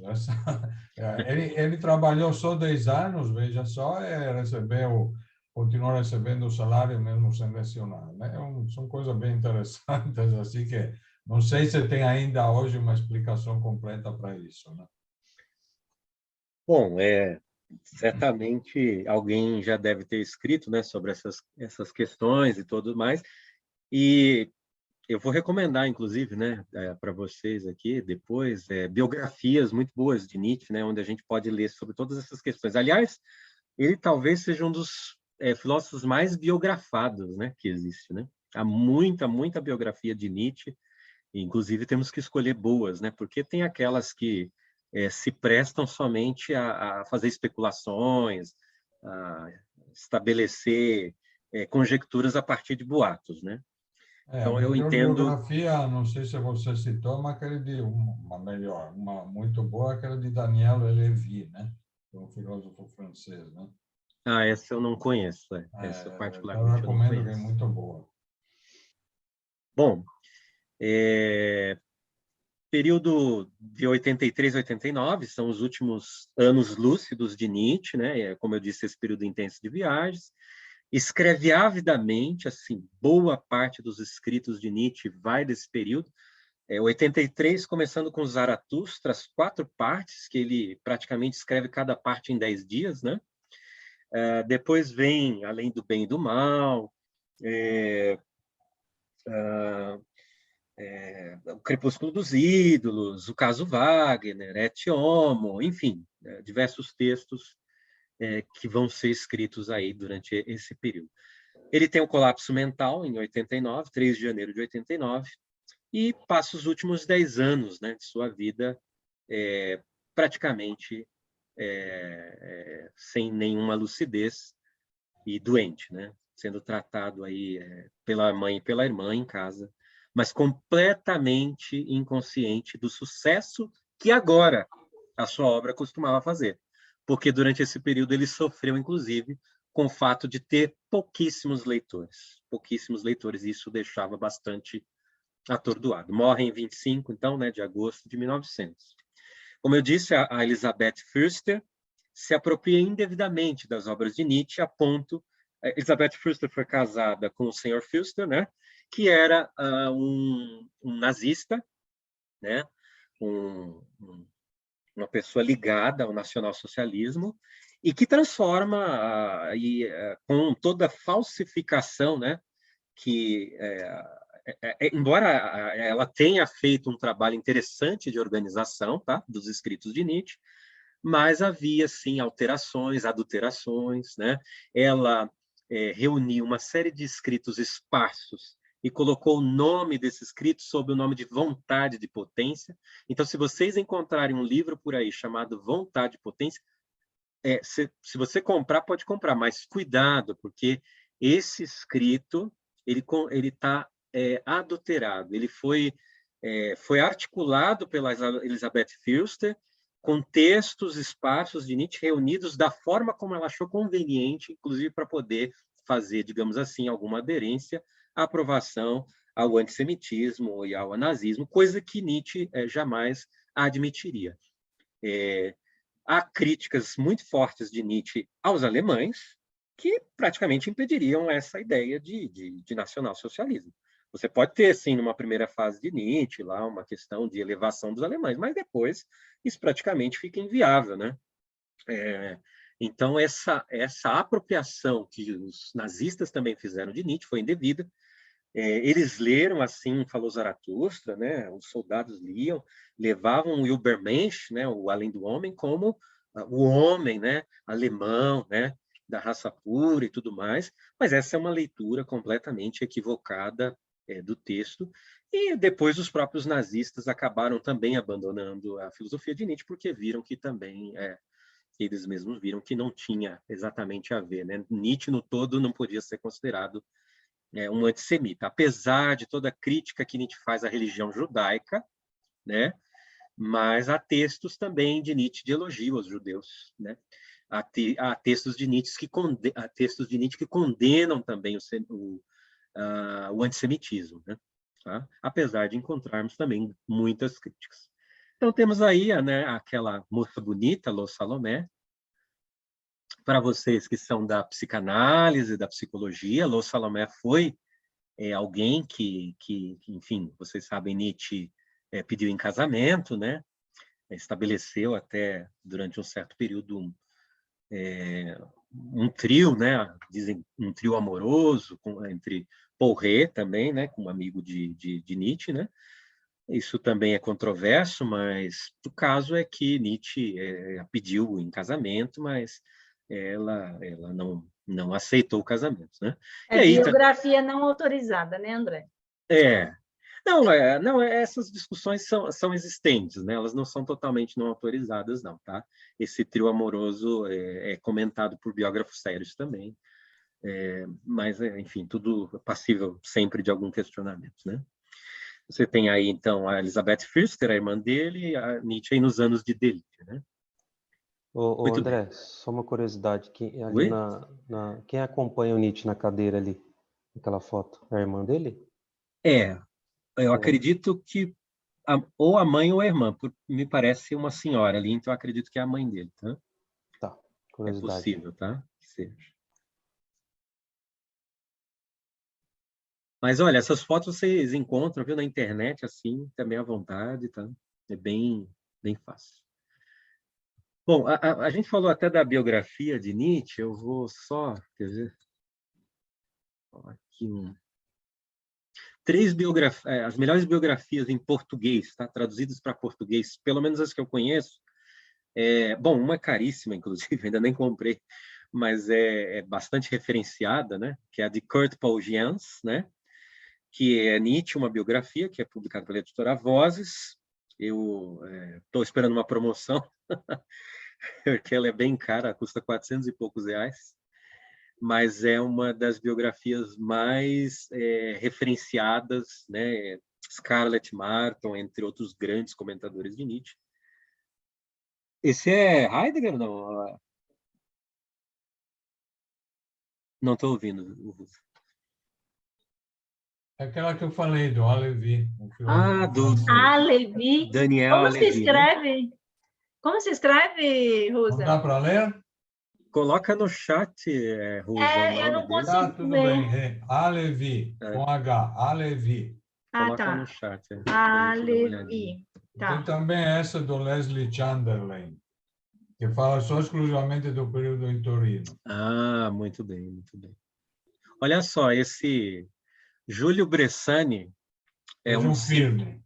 Ele trabalhou só 10 anos, veja só, e recebeu, continuou recebendo o salário mesmo sem lecionar, né? São coisas bem interessantes, assim que não sei se tem ainda hoje uma explicação completa para isso, né? Bom, certamente alguém já deve ter escrito, né, sobre essas questões e tudo mais, e eu vou recomendar, inclusive, né, para vocês aqui, depois, biografias muito boas de Nietzsche, né, onde a gente pode ler sobre todas essas questões. Aliás, ele talvez seja um dos filósofos mais biografados, né, que existe, né? Há muita biografia de Nietzsche, e, inclusive temos que escolher boas, né? Porque tem aquelas que se prestam somente a fazer especulações, a estabelecer conjecturas a partir de boatos, né? A Então eu melhor entendo. biografia, não sei se você citou, mas aquele de uma melhor, uma muito boa, aquela de Daniel Levy, né? Que é um filósofo francês, né? Ah, essa eu não conheço. Essa Então eu particularmente eu não recomendo, que é conheço. muito boa. Bom, período de 83 a 89 são os últimos anos lúcidos de Nietzsche, né? Como eu disse, esse período intenso de viagens. Escreve avidamente, assim, boa parte dos escritos de Nietzsche vai desse período. 83, começando com Zaratustra, as 4 partes, que ele praticamente escreve cada parte em 10 dias, né? Depois vem Além do Bem e do Mal, O Crepúsculo dos Ídolos, O Caso Wagner, Et Homo, enfim, diversos textos que vão ser escritos aí durante esse período. Ele tem o colapso mental em 89, 3 de janeiro de 89, e passa os últimos 10 anos, né, de sua vida praticamente sem nenhuma lucidez e doente, né, sendo tratado aí pela mãe e pela irmã em casa, mas completamente inconsciente do sucesso que agora a sua obra costumava fazer, porque durante esse período ele sofreu, inclusive, com o fato de ter pouquíssimos leitores, e isso deixava bastante atordoado. Morre em 25, então, né, de agosto de 1900. Como eu disse, a Elizabeth Förster se apropria indevidamente das obras de Nietzsche, a ponto... Elizabeth Förster foi casada com o Sr. Förster, né, que era um nazista, né, uma pessoa ligada ao nacionalsocialismo, e que transforma, com toda a falsificação, né, que embora ela tenha feito um trabalho interessante de organização, tá, dos escritos de Nietzsche, mas havia sim alterações, adulterações, né? Ela reuniu uma série de escritos esparsos e colocou o nome desse escrito sob o nome de Vontade de Potência. Então, se vocês encontrarem um livro por aí chamado Vontade de Potência, se você comprar, pode comprar, mas cuidado, porque esse escrito ele está adulterado. Ele foi articulado pela Elizabeth Förster com textos esparsos de Nietzsche reunidos da forma como ela achou conveniente, inclusive para poder fazer, digamos assim, alguma aderência à aprovação ao antissemitismo e ao nazismo, coisa que Nietzsche jamais admitiria. Há críticas muito fortes de Nietzsche aos alemães, que praticamente impediriam essa ideia de nacionalsocialismo. Você pode ter, sim, numa primeira fase de Nietzsche, lá uma questão de elevação dos alemães, mas depois isso praticamente fica inviável, né? Então, essa apropriação que os nazistas também fizeram de Nietzsche foi indevida. Eles leram, assim, falou Zaratustra, né? Os soldados liam, levavam o Übermensch, né? O Além do Homem, como o homem, né? Alemão, né? Da raça pura e tudo mais, mas essa é uma leitura completamente equivocada do texto, e depois os próprios nazistas acabaram também abandonando a filosofia de Nietzsche, porque viram que também eles mesmos viram que não tinha exatamente a ver, né? Nietzsche no todo não podia ser considerado um antissemita, apesar de toda a crítica que Nietzsche faz à religião judaica, né? Mas há textos também de Nietzsche de elogio aos judeus, né? Há textos de Nietzsche que condenam também o antissemitismo, né? Tá? Apesar de encontrarmos também muitas críticas. Então, temos aí, né, aquela moça bonita, Lo Salomé. Para vocês que são da psicanálise, da psicologia, Lo Salomé foi alguém que, enfim, vocês sabem, Nietzsche pediu em casamento, né? Estabeleceu até, durante um certo período, um trio, né? Dizem um trio amoroso entre Poré também, né? Com um amigo de Nietzsche, né? Isso também é controverso, mas o caso é que Nietzsche pediu em casamento, mas ela não aceitou o casamento, né? É E aí, biografia não autorizada, né, André? não, essas discussões são existentes, né? Elas não são totalmente não autorizadas, não, tá? Esse trio amoroso é comentado por biógrafos sérios também, mas, enfim, tudo passível sempre de algum questionamento, né? Você tem aí, então, a Elizabeth Pfister, a irmã dele, e a Nietzsche aí nos anos de delírio, né? Ô Muito bem. André, só uma curiosidade, ali Oi? quem acompanha o Nietzsche na cadeira ali, naquela foto, é a irmã dele? Eu acredito que ou a mãe ou a irmã, me parece uma senhora ali, então eu acredito que é a mãe dele, tá? Tá, É curiosidade. possível, tá? Que seja. Mas olha, essas fotos vocês encontram, viu, na internet, assim, também à vontade, tá? É bem fácil. Bom, a gente falou até da biografia de Nietzsche, eu vou só, quer ver? Aqui as melhores biografias em português, tá? Traduzidas para português, pelo menos as que eu conheço. Bom, uma é caríssima, inclusive, ainda nem comprei, mas é bastante referenciada, né? Que é a de Kurt Paul Jans, né? Que é Nietzsche, uma biografia, que é publicada pela editora Vozes. Eu estou esperando uma promoção, porque ela é bem cara, custa 400 e poucos reais, mas é uma das biografias mais referenciadas, né? Scarlett Martin, entre outros grandes comentadores de Nietzsche. Esse é Heidegger, não? Não estou ouvindo. É aquela que eu falei, do Alevi. Do Alevi. Daniel Como se Alevi, né? escreve? Como se escreve, Não Rosa? dá para ler? Coloca no chat, Rosa, o Eu nome não dele. Tá, consigo tudo ver. bem. É Alevi, com H, Alevi. Coloca no Tá. chat, pra gente dar uma olhadinha. Alevi. Tem Tá. também essa do Leslie Chamberlain, que fala só exclusivamente do período em Torino. Muito bem, muito bem. Olha só, esse Júlio Bressani Fez um filme.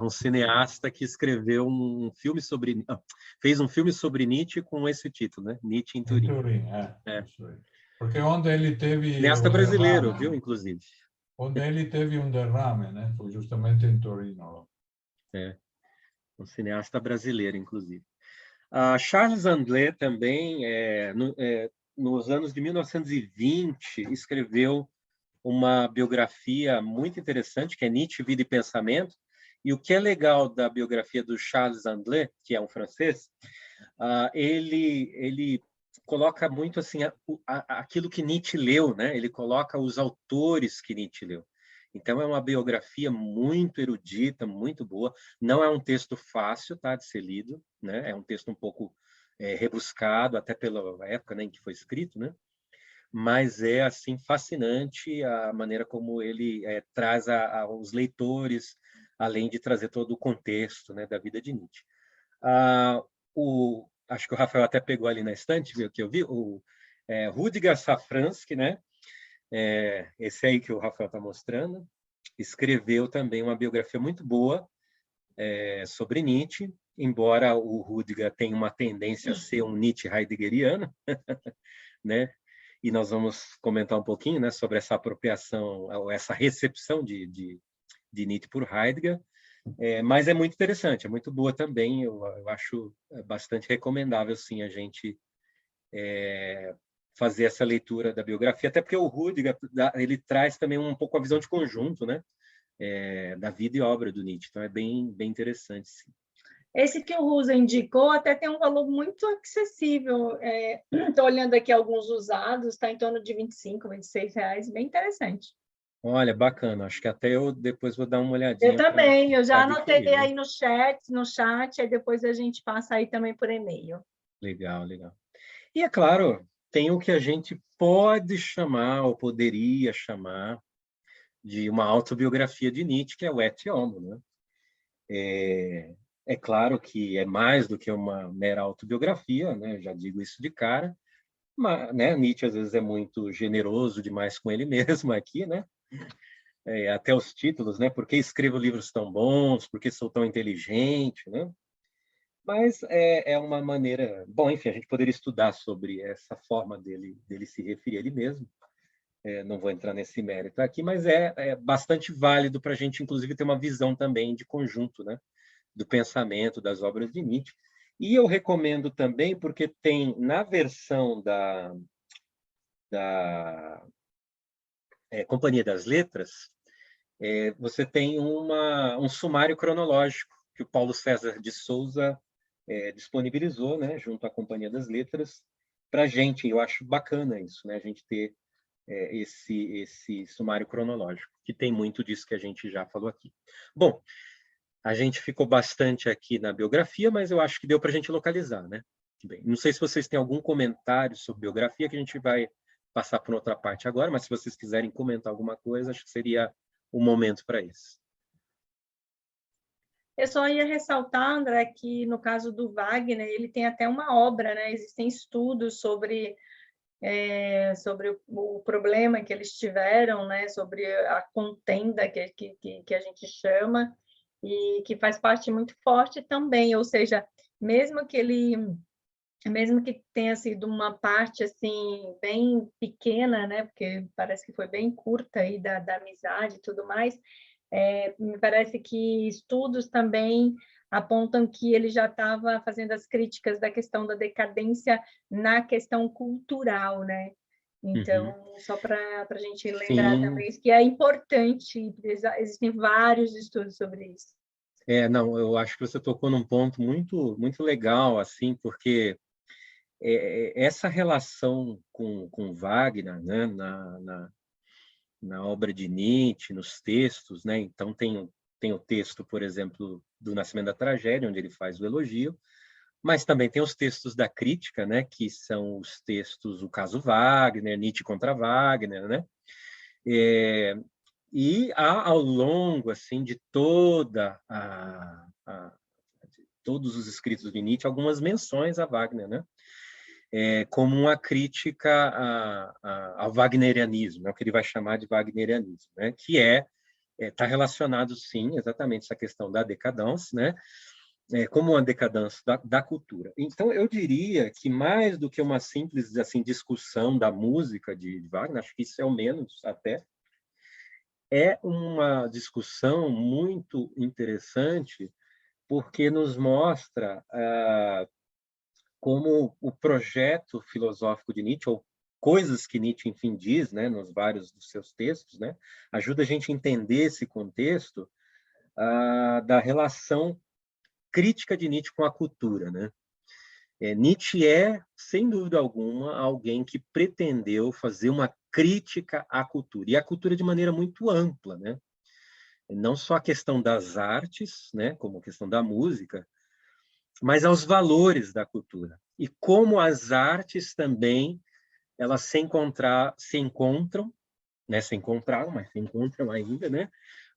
um cineasta que escreveu fez um filme sobre Nietzsche com esse título, né? Nietzsche em Em Turim. Turim, isso aí. Porque onde ele teve Cineasta o brasileiro, derrame, viu, inclusive. onde ele teve um derrame, né? Foi justamente em Torino. Um cineasta brasileiro, inclusive. Charles André também, nos anos de 1920, escreveu uma biografia muito interessante, que é Nietzsche, Vida e Pensamento. E o que é legal da biografia do Charles André, que é um francês, ele coloca muito assim aquilo que Nietzsche leu, né? Ele coloca os autores que Nietzsche leu. Então é uma biografia muito erudita, muito boa. Não é um texto fácil, tá, de ser lido, né? É um texto um pouco rebuscado, até pela época, né, em que foi escrito, né? Mas é assim fascinante a maneira como ele traz aos leitores, além de trazer todo o contexto, né, da vida de Nietzsche. acho que o Rafael até pegou ali na estante, viu, que eu vi, o Rudiger Safransky, né? Esse aí que o Rafael está mostrando, escreveu também uma biografia muito boa sobre Nietzsche, embora o Rudiger tenha uma tendência a ser um Nietzsche heideggeriano, né? E nós vamos comentar um pouquinho, né, sobre essa apropriação, ou essa recepção de Nietzsche por Heidegger, mas é muito interessante, é muito boa também, eu acho bastante recomendável, sim, a gente fazer essa leitura da biografia, até porque o Rudiger, ele traz também um pouco a visão de conjunto, né, da vida e obra do Nietzsche, então é bem, bem interessante, sim. Esse que o Rusa indicou até tem um valor muito acessível. Estou olhando aqui alguns usados, está em torno de R$ 25, R$ 26, bem interessante. Olha, bacana, acho que até eu depois vou dar uma olhadinha. Eu também, eu já adquirir, anotei né? aí no chat, aí depois a gente passa aí também por e-mail. Legal, legal. E é claro, tem o que a gente pode chamar, ou poderia chamar, de uma autobiografia de Nietzsche, que é o Et Homo, né? É claro que é mais do que uma mera autobiografia, né? Já digo isso de cara, mas, né? Nietzsche às vezes é muito generoso demais com ele mesmo aqui, né? Até os títulos, né? Por que escrevo livros tão bons? Por que sou tão inteligente, né? Mas é uma maneira... Bom, enfim, a gente poderia estudar sobre essa forma dele se referir a ele mesmo. Não vou entrar nesse mérito aqui, mas é bastante válido para a gente, inclusive, ter uma visão também de conjunto, né? Do pensamento, das obras de Nietzsche. E eu recomendo também, porque tem na versão da Companhia das Letras, você tem um sumário cronológico que o Paulo César de Souza disponibilizou, né, junto à Companhia das Letras, para a gente. Eu acho bacana isso, né, a gente ter esse sumário cronológico, que tem muito disso que a gente já falou aqui. Bom, a gente ficou bastante aqui na biografia, mas eu acho que deu para a gente localizar, né? Bem, não sei se vocês têm algum comentário sobre biografia, que a gente vai passar por outra parte agora, mas se vocês quiserem comentar alguma coisa, acho que seria o momento para isso. Eu só ia ressaltar, André, que no caso do Wagner, ele tem até uma obra, né? Existem estudos sobre o problema que eles tiveram, né? Sobre a contenda que a gente chama, e que faz parte muito forte também, ou seja, mesmo que tenha sido uma parte assim bem pequena, né? Porque parece que foi bem curta aí da amizade e tudo mais, me parece que estudos também apontam que ele já estava fazendo as críticas da questão da decadência na questão cultural, né? Então, só para a gente lembrar também isso, que é importante, existem vários estudos sobre isso. Não, eu acho que você tocou num ponto muito, muito legal, assim, porque essa relação com Wagner, né, na obra de Nietzsche, nos textos, né? Então tem o texto, por exemplo, do Nascimento da Tragédia, onde ele faz o elogio, mas também tem os textos da crítica, né? Que são os textos, o caso Wagner, Nietzsche contra Wagner, né? E há ao longo assim de todos os escritos de Nietzsche algumas menções a Wagner, né? Como uma crítica ao wagnerianismo, o que ele vai chamar de wagnerianismo, né? Que está relacionado, sim, exatamente essa questão da decadência, né? Como uma decadência da cultura. Então, eu diria que mais do que uma simples assim, discussão da música de Wagner, acho que isso é o menos até, é uma discussão muito interessante, porque nos mostra como o projeto filosófico de Nietzsche, ou coisas que Nietzsche, enfim, diz, né, nos vários dos seus textos, né, ajuda a gente a entender esse contexto da relação crítica de Nietzsche com a cultura, né? Nietzsche é, sem dúvida alguma, alguém que pretendeu fazer uma crítica à cultura, e à cultura de maneira muito ampla, né? Não só a questão das artes, né, como a questão da música, mas aos valores da cultura. E como as artes também elas se encontram, né, se encontraram, mas se encontram ainda, né,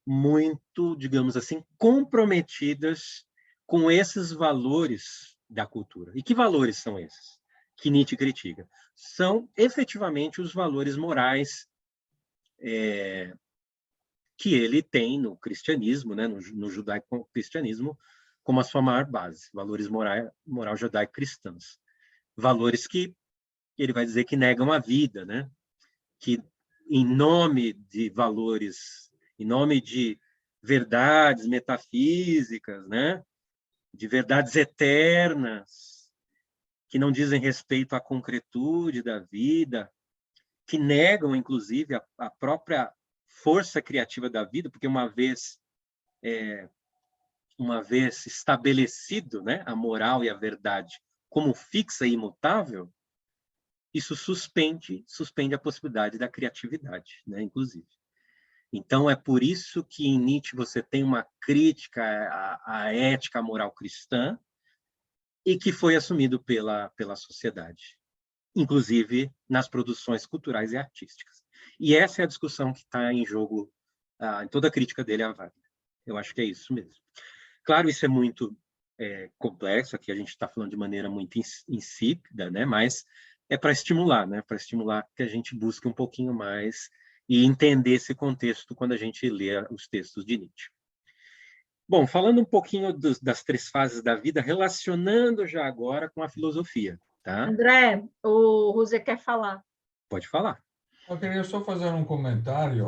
muito, digamos assim, comprometidas com esses valores da cultura. E que valores são esses que Nietzsche critica? São efetivamente os valores morais que ele tem no cristianismo, né, no judaico-cristianismo, como a sua maior base, valores moral judaico-cristãos. Valores que ele vai dizer que negam a vida, né? Que em nome de valores, em nome de verdades metafísicas, né? De verdades eternas, que não dizem respeito à concretude da vida, que negam, inclusive, a própria força criativa da vida, porque uma vez estabelecido, né, a moral e a verdade como fixa e imutável, isso suspende a possibilidade da criatividade, né, inclusive. Então, é por isso que em Nietzsche você tem uma crítica à ética, à moral cristã, e que foi assumido pela sociedade, inclusive nas produções culturais e artísticas. E essa é a discussão que está em jogo em toda a crítica dele à Wagner. Eu acho que é isso mesmo. Claro, isso é muito complexo, aqui a gente está falando de maneira muito insípida, né? Mas é para estimular, né? Para estimular que a gente busque um pouquinho mais e entender esse contexto quando a gente lê os textos de Nietzsche. Bom, falando um pouquinho das 3 fases da vida, relacionando já agora com a filosofia, tá? André, o Rosé quer falar. Pode falar. Eu queria só fazer um comentário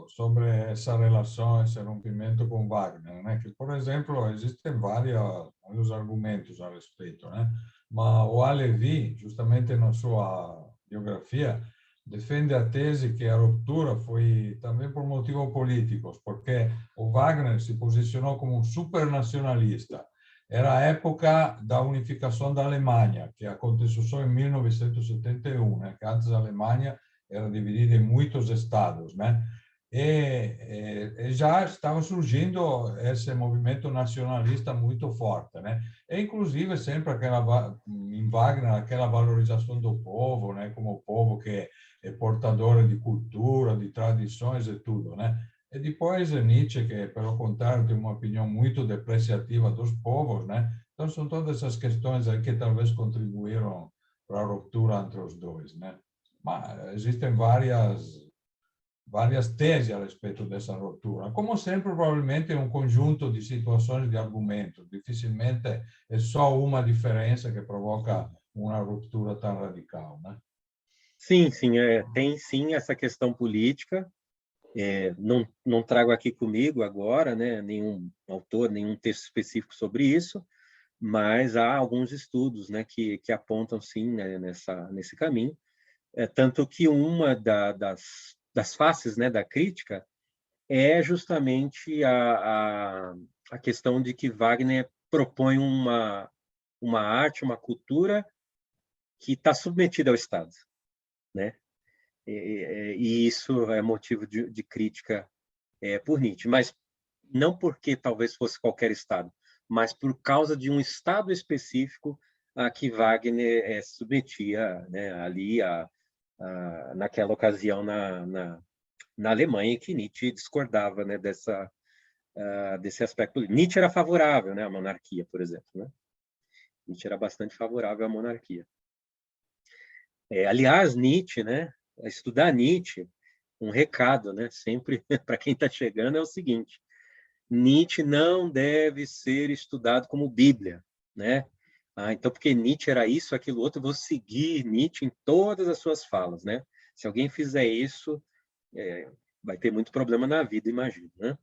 sobre essa relação, esse rompimento com Wagner, né? Que, por exemplo, existem vários argumentos a respeito, né? Mas o Alevi, justamente na sua biografia, defende a tese que a ruptura foi também por motivos políticos, porque o Wagner se posicionou como um supernacionalista. Era a época da unificação da Alemanha, que aconteceu só em 1971, né? Que antes a Alemanha era dividida em muitos estados, né? E já estava surgindo esse movimento nacionalista muito forte, né? E inclusive sempre em Wagner aquela valorização do povo, né? Como o povo que é portador de cultura, de tradições e tudo, né? E depois Nietzsche, que pelo contrário tem uma opinião muito depreciativa dos povos, né? Então são todas essas questões aí que talvez contribuíram para a ruptura entre os dois, né? Mas existem várias teses a respeito dessa ruptura. Como sempre, provavelmente é um conjunto de situações de argumentos. Dificilmente é só uma diferença que provoca uma ruptura tão radical, né? Sim, tem sim essa questão política. Não trago aqui comigo agora, né, nenhum autor, nenhum texto específico sobre isso, mas há alguns estudos, né, que apontam sim, né, nesse caminho. Tanto que uma das faces, né, da crítica é justamente a questão de que Wagner propõe uma arte, uma cultura que está submetida ao Estado, né? E isso é motivo de crítica por Nietzsche, mas não porque talvez fosse qualquer Estado, mas por causa de um Estado específico a que Wagner submetia, né, ali naquela ocasião na Alemanha, que Nietzsche discordava, né, desse aspecto. Nietzsche era favorável, né, à monarquia, por exemplo, né? Nietzsche era bastante favorável à monarquia. Aliás, Nietzsche, né, estudar Nietzsche, um recado, né, sempre para quem está chegando é o seguinte: Nietzsche não deve ser estudado como Bíblia, né? Então, porque Nietzsche era isso, aquilo, outro, eu vou seguir Nietzsche em todas as suas falas, né? Se alguém fizer isso, vai ter muito problema na vida, imagino, né?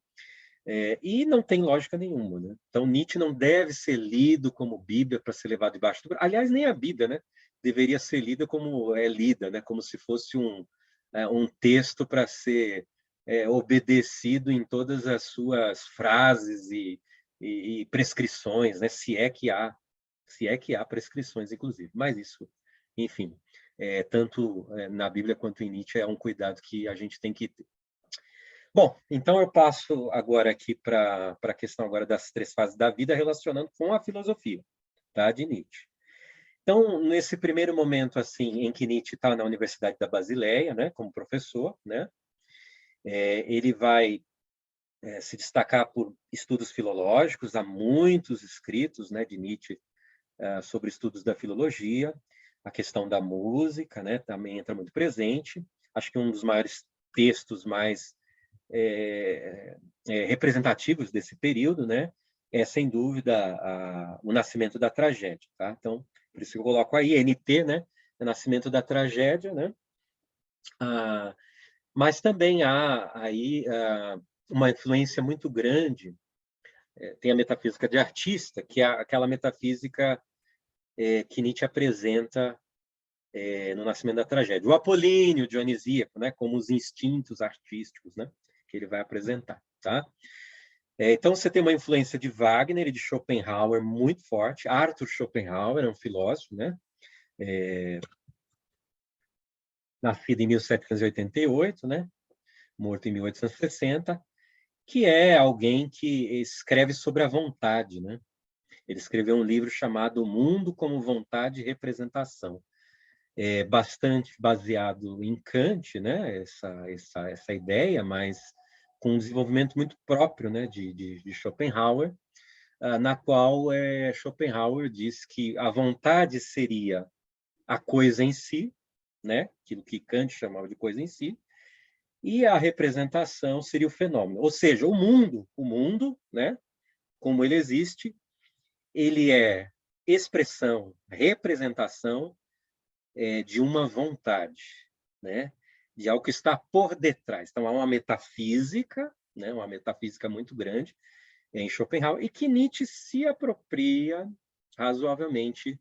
E não tem lógica nenhuma, né? Então, Nietzsche não deve ser lido como Bíblia para ser levado debaixo do braço. Aliás, nem a Bíblia, né? Deveria ser lida como é lida, né? Como se fosse um texto para ser obedecido em todas as suas frases e prescrições, né? Se é que há prescrições, inclusive. Mas isso, enfim, tanto na Bíblia quanto em Nietzsche é um cuidado que a gente tem que ter. Bom, então eu passo agora aqui para a questão agora das 3 fases da vida, relacionando com a filosofia, tá, de Nietzsche. Então, nesse primeiro momento, assim, em que Nietzsche está na Universidade da Basileia, né, como professor, né, ele vai se destacar por estudos filológicos, há muitos escritos, né, de Nietzsche sobre estudos da filologia, a questão da música, né, também entra muito presente. Acho que um dos maiores textos mais representativos desse período, né, é, sem dúvida, o Nascimento da Tragédia. Tá? Então, por isso que eu coloco aí, NT, né, o Nascimento da Tragédia, né? Mas também há aí uma influência muito grande, tem a metafísica de artista, que é aquela metafísica que Nietzsche apresenta no Nascimento da Tragédia. O apolíneo dionisíaco, né, como os instintos artísticos, né, que ele vai apresentar. Tá? Então, você tem uma influência de Wagner e de Schopenhauer muito forte. Arthur Schopenhauer é um filósofo, né? Nascido em 1788, né? Morto em 1860, que é alguém que escreve sobre a vontade, né? Ele escreveu um livro chamado O Mundo como Vontade e Representação, bastante baseado em Kant, né? Essa ideia, mas com um desenvolvimento muito próprio, né? de Schopenhauer, na qual Schopenhauer diz que a vontade seria a coisa em si, né? Aquilo que Kant chamava de coisa em si, e a representação seria o fenômeno. Ou seja, o mundo, né, como ele existe, ele é expressão, representação de uma vontade, né, de algo que está por detrás. Então, há uma metafísica, né, uma metafísica muito grande em Schopenhauer, e que Nietzsche se apropria razoavelmente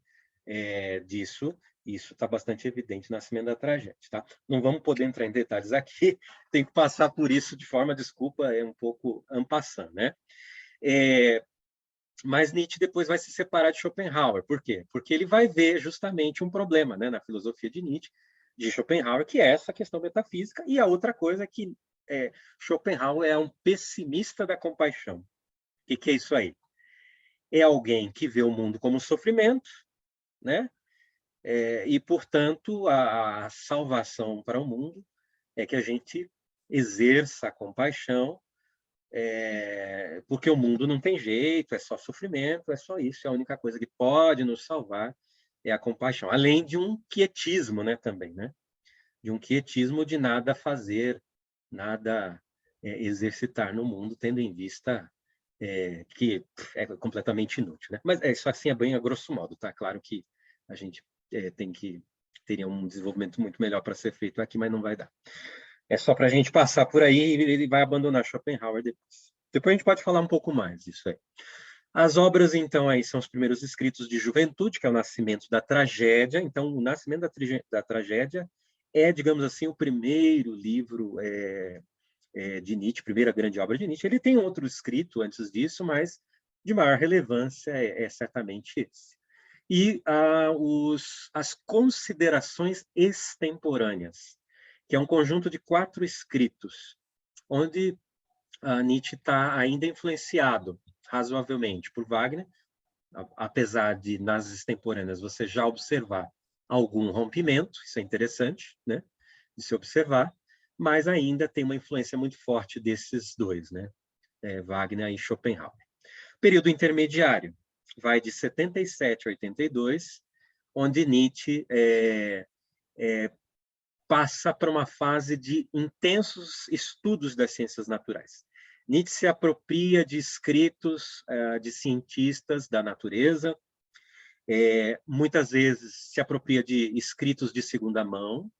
disso. Isso está bastante evidente no Nascimento da Tragédia. Tá? Não vamos poder entrar em detalhes aqui, tem que passar por isso de forma, desculpa, um pouco en passant, né? Mas Nietzsche depois vai se separar de Schopenhauer. Por quê? Porque ele vai ver justamente um problema, né, na filosofia de Nietzsche, de Schopenhauer, que é essa questão metafísica, e a outra coisa é que Schopenhauer é um pessimista da compaixão. O que é isso aí? É alguém que vê o mundo como sofrimento, né? E, portanto, a salvação para o mundo é que a gente exerça a compaixão, porque o mundo não tem jeito, é só sofrimento, é só isso, é a única coisa que pode nos salvar é a compaixão. Além de um quietismo, né, também, né? De um quietismo de nada fazer, nada exercitar no mundo, tendo em vista que é completamente inútil, né? Mas isso assim é bem a grosso modo, tá? Claro que a gente teria um desenvolvimento muito melhor para ser feito aqui, mas não vai dar. É só para a gente passar por aí e ele vai abandonar Schopenhauer depois. Depois a gente pode falar um pouco mais disso aí. As obras, então, aí são os primeiros escritos de juventude, que é o Nascimento da Tragédia. Então, o Nascimento da Tragédia é, digamos assim, o primeiro livro de Nietzsche, primeira grande obra de Nietzsche. Ele tem outro escrito antes disso, mas de maior relevância é certamente esse. E as Considerações Extemporâneas, que é um conjunto de 4 escritos, onde Nietzsche está ainda influenciado razoavelmente por Wagner, apesar de, nas extemporâneas, você já observar algum rompimento, isso é interessante, né, de se observar, mas ainda tem uma influência muito forte desses dois, né, Wagner e Schopenhauer. Período intermediário vai de 77 a 82, onde Nietzsche passa para uma fase de intensos estudos das ciências naturais. Nietzsche se apropria de escritos de cientistas da natureza, muitas vezes se apropria de escritos de segunda mão,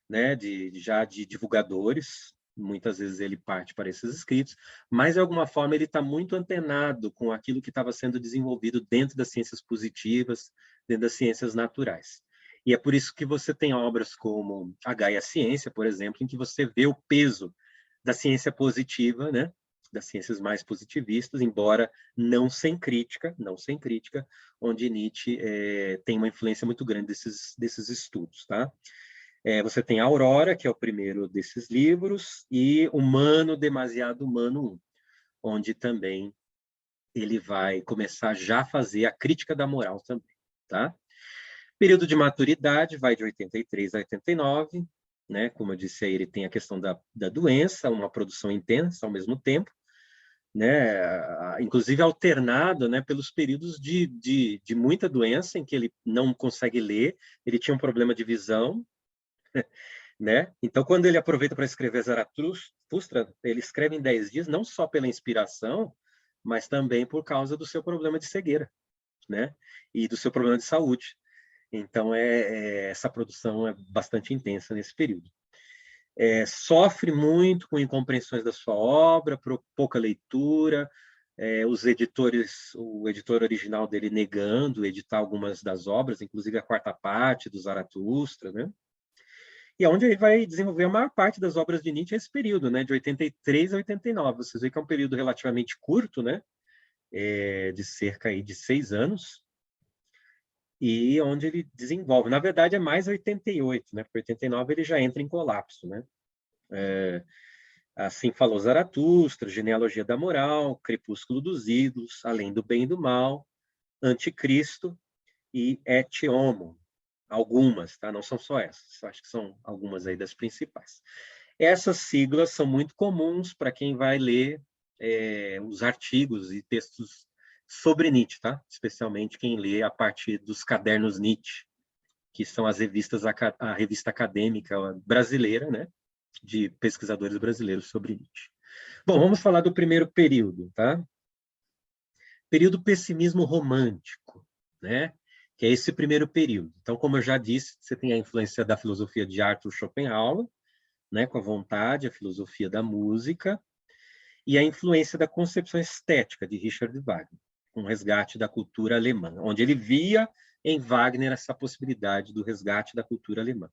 né, já de divulgadores, muitas vezes ele parte para esses escritos, mas de alguma forma ele está muito antenado com aquilo que estava sendo desenvolvido dentro das ciências positivas, dentro das ciências naturais. E é por isso que você tem obras como A Gaia Ciência, por exemplo, em que você vê o peso da ciência positiva, né, das ciências mais positivistas, embora não sem crítica, onde Nietzsche tem uma influência muito grande desses estudos, tá? Você tem a Aurora, que é o primeiro desses livros, e Humano, Demasiado Humano 1, onde também ele vai começar já a fazer a crítica da moral também, tá? Período de maturidade vai de 83 a 89, né? Como eu disse aí, ele tem a questão da doença, uma produção intensa ao mesmo tempo, né, inclusive alternado, né, pelos períodos de muita doença em que ele não consegue ler, ele tinha um problema de visão, né? Então, quando ele aproveita para escrever Zaratustra, ele escreve em 10 dias, não só pela inspiração, mas também por causa do seu problema de cegueira, né? E do seu problema de saúde. Então, essa produção é bastante intensa nesse período. Sofre muito com incompreensões da sua obra, pouca leitura, os editores, o editor original dele negando editar algumas das obras, inclusive a quarta parte do Zaratustra, né? E é onde ele vai desenvolver a maior parte das obras de Nietzsche nesse período, né? De 83 a 89. Vocês veem que é um período relativamente curto, né? De cerca aí de 6 anos, e onde ele desenvolve. Na verdade, é mais 88, né? Porque 89 ele já entra em colapso, né? Assim falou Zaratustra, Genealogia da Moral, Crepúsculo dos Ídolos, Além do Bem e do Mal, Anticristo e Et Homo. Algumas, tá? Não são só essas, acho que são algumas aí das principais. Essas siglas são muito comuns para quem vai ler os artigos e textos sobre Nietzsche, tá? Especialmente quem lê a partir dos cadernos Nietzsche, que são as revistas, a revista acadêmica brasileira, né? De pesquisadores brasileiros sobre Nietzsche. Bom, vamos falar do primeiro período, tá? Período pessimismo romântico, né? Que é esse primeiro período. Então, como eu já disse, você tem a influência da filosofia de Arthur Schopenhauer, né? Com a vontade, a filosofia da música, e a influência da concepção estética de Richard Wagner, com o resgate da cultura alemã, onde ele via em Wagner essa possibilidade do resgate da cultura alemã.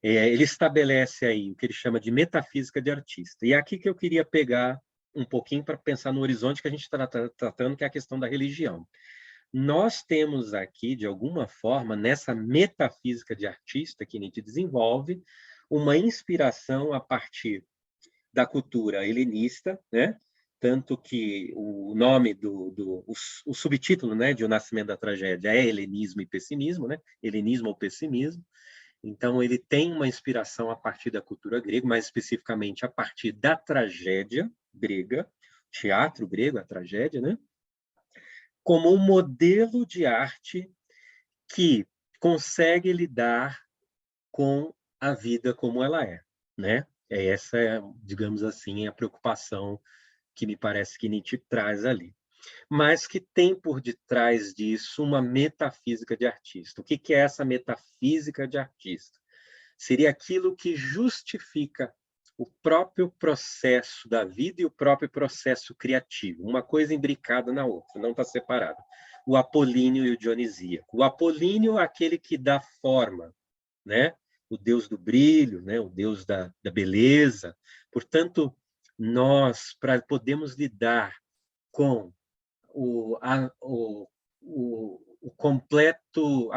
Ele estabelece aí o que ele chama de metafísica de artista. E é aqui que eu queria pegar um pouquinho para pensar no horizonte que a gente está tratando, que é a questão da religião. Nós temos aqui, de alguma forma, nessa metafísica de artista que Nietzsche desenvolve, uma inspiração a partir da cultura helenista, né? Tanto que o nome o subtítulo, né, de O Nascimento da Tragédia é Helenismo e Pessimismo, né? Helenismo ou Pessimismo. Então, ele tem uma inspiração a partir da cultura grega, mais especificamente a partir da tragédia grega, teatro grego, a tragédia, né? Como um modelo de arte que consegue lidar com a vida como ela é, né? Essa é, digamos assim, a preocupação que me parece que Nietzsche traz ali. Mas que tem por detrás disso uma metafísica de artista. O que é essa metafísica de artista? Seria aquilo que justifica o próprio processo da vida e o próprio processo criativo. Uma coisa imbricada na outra, não está separado. O apolíneo e o dionisíaco. O apolíneo é aquele que dá forma, né? O deus do brilho, né? O deus da beleza. Portanto, nós, para podermos lidar com a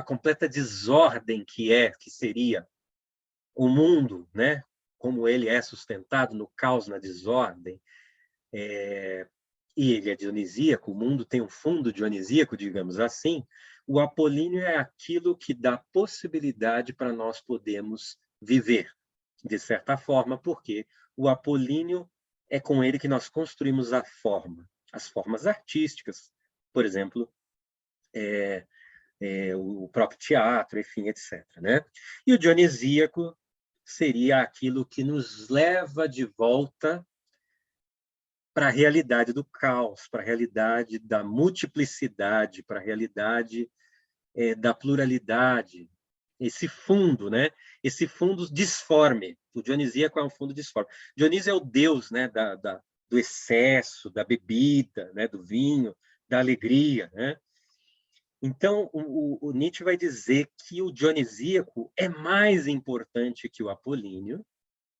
completa desordem que seria o mundo, né? Como ele é sustentado no caos, na desordem, e ele é dionisíaco, o mundo tem um fundo dionisíaco, digamos assim, o apolíneo é aquilo que dá possibilidade para nós podermos viver, de certa forma, porque o apolíneo é com ele que nós construímos a forma, as formas artísticas, por exemplo, o próprio teatro, enfim, etc. Né? E o dionisíaco seria aquilo que nos leva de volta para a realidade do caos, para a realidade da multiplicidade, para a realidade da pluralidade, esse fundo, né? Esse fundo disforme. O dionisíaco é um fundo disforme. Dionísio é o deus, né? Do excesso, da bebida, né? Do vinho, da alegria, né? Então, o Nietzsche vai dizer que o dionisíaco é mais importante que o apolíneo,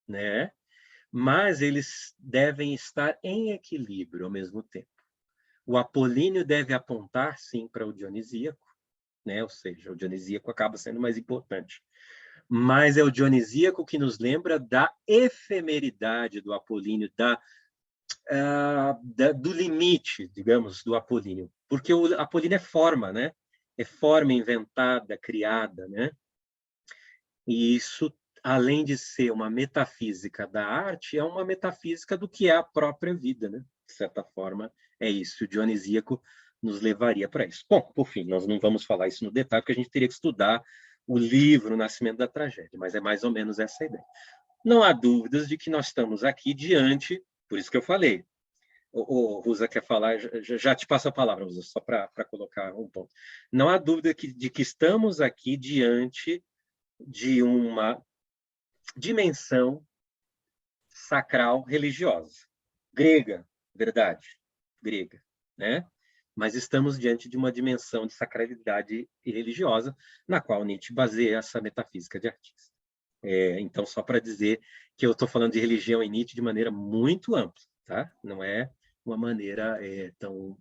né? Mas eles devem estar em equilíbrio ao mesmo tempo. O apolíneo deve apontar, sim, para o dionisíaco, né? Ou seja, o dionisíaco acaba sendo mais importante. Mas é o dionisíaco que nos lembra da efemeridade do apolíneo, do limite, digamos, do apolíneo. Porque o apolíneo é forma, né? É forma inventada, criada, né? E isso além de ser uma metafísica da arte, é uma metafísica do que é a própria vida, né? De certa forma, é isso. O dionisíaco nos levaria para isso. Bom, por fim, nós não vamos falar isso no detalhe, porque a gente teria que estudar o livro O Nascimento da Tragédia, mas é mais ou menos essa a ideia. Não há dúvidas de que nós estamos aqui diante, por isso que eu falei. O Rosa quer falar, já te passo a palavra, Rosa, só para colocar um ponto. Não há dúvida de que estamos aqui diante de uma dimensão sacral religiosa. Grega, verdade, grega, né? Mas estamos diante de uma dimensão de sacralidade religiosa, na qual Nietzsche baseia essa metafísica de artista. Então, só para dizer que eu estou falando de religião em Nietzsche de maneira muito ampla, tá? Não é uma maneira tão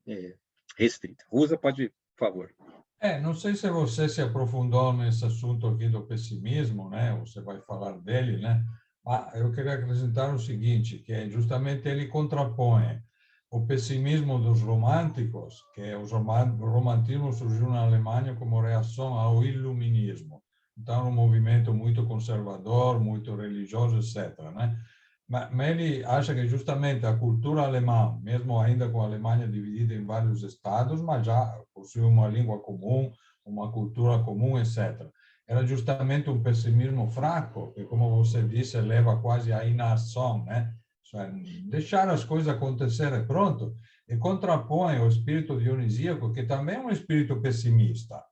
restrita. Rosa, pode, por favor. Não sei se você se aprofundou nesse assunto aqui do pessimismo, né? Você vai falar dele, né? Eu queria acrescentar o seguinte, que é justamente ele contrapõe o pessimismo dos românticos, que o romantismo surgiu na Alemanha como reação ao iluminismo. Então, um movimento muito conservador, muito religioso, etc., né? Mas ele acha que justamente a cultura alemã, mesmo ainda com a Alemanha dividida em vários estados, mas já possui uma língua comum, uma cultura comum, etc. Era justamente um pessimismo fraco, que, como você disse, leva quase à inação, né? Deixar as coisas acontecerem, pronto. E contrapõe o espírito dionisíaco, que também é um espírito pessimista,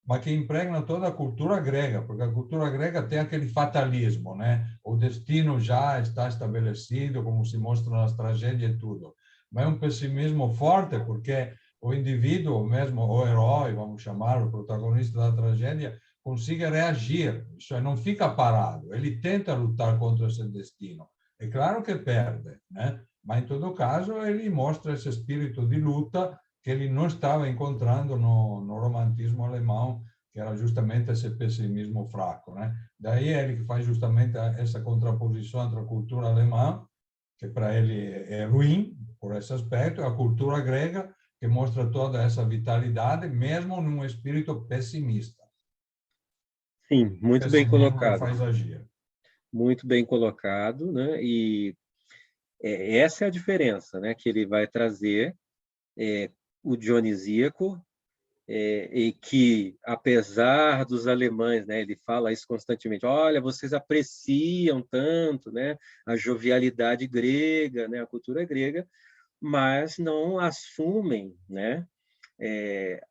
mas que impregna toda a cultura grega, porque a cultura grega tem aquele fatalismo, né? O destino já está estabelecido, como se mostra nas tragédias e tudo. Mas é um pessimismo forte, porque o indivíduo, mesmo o herói, vamos chamar, o protagonista da tragédia, consiga reagir, isso é, não fica parado, ele tenta lutar contra esse destino. É claro que perde, né? Mas, em todo caso, ele mostra esse espírito de luta que ele não estava encontrando no romantismo alemão, que era justamente esse pessimismo fraco, né? Daí ele que faz justamente essa contraposição entre a cultura alemã, que para ele é ruim, por esse aspecto, e a cultura grega, que mostra toda essa vitalidade, mesmo num espírito pessimista. Sim, muito bem colocado. Faz agir. Muito bem colocado, né? E essa é a diferença, né? Que ele vai trazer o dionisíaco, e que, apesar dos alemães, né? Ele fala isso constantemente, olha, vocês apreciam tanto, né? A jovialidade grega, né? A cultura grega, mas não assumem, né?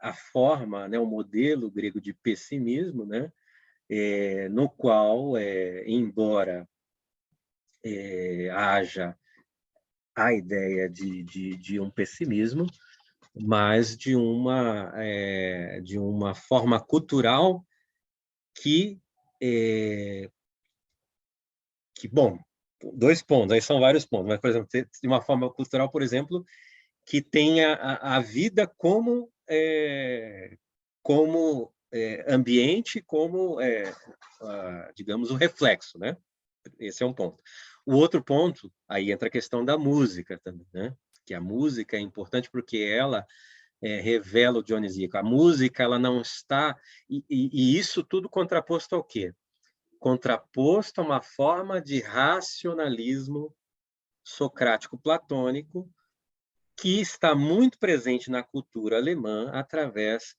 A forma, né? O modelo grego de pessimismo, né? No qual, embora haja a ideia de um pessimismo, mas de uma forma cultural que, bom, 2 pontos, aí são vários pontos, mas, por exemplo, de uma forma cultural, por exemplo, que tenha a vida como ambiente, como, digamos, o reflexo, né? Esse é um ponto. O outro ponto, aí entra a questão da música também, né? Que a música é importante porque ela revela o dionisíaco. A música, ela não está... E isso tudo contraposto ao quê? Contraposto a uma forma de racionalismo socrático-platônico que está muito presente na cultura alemã através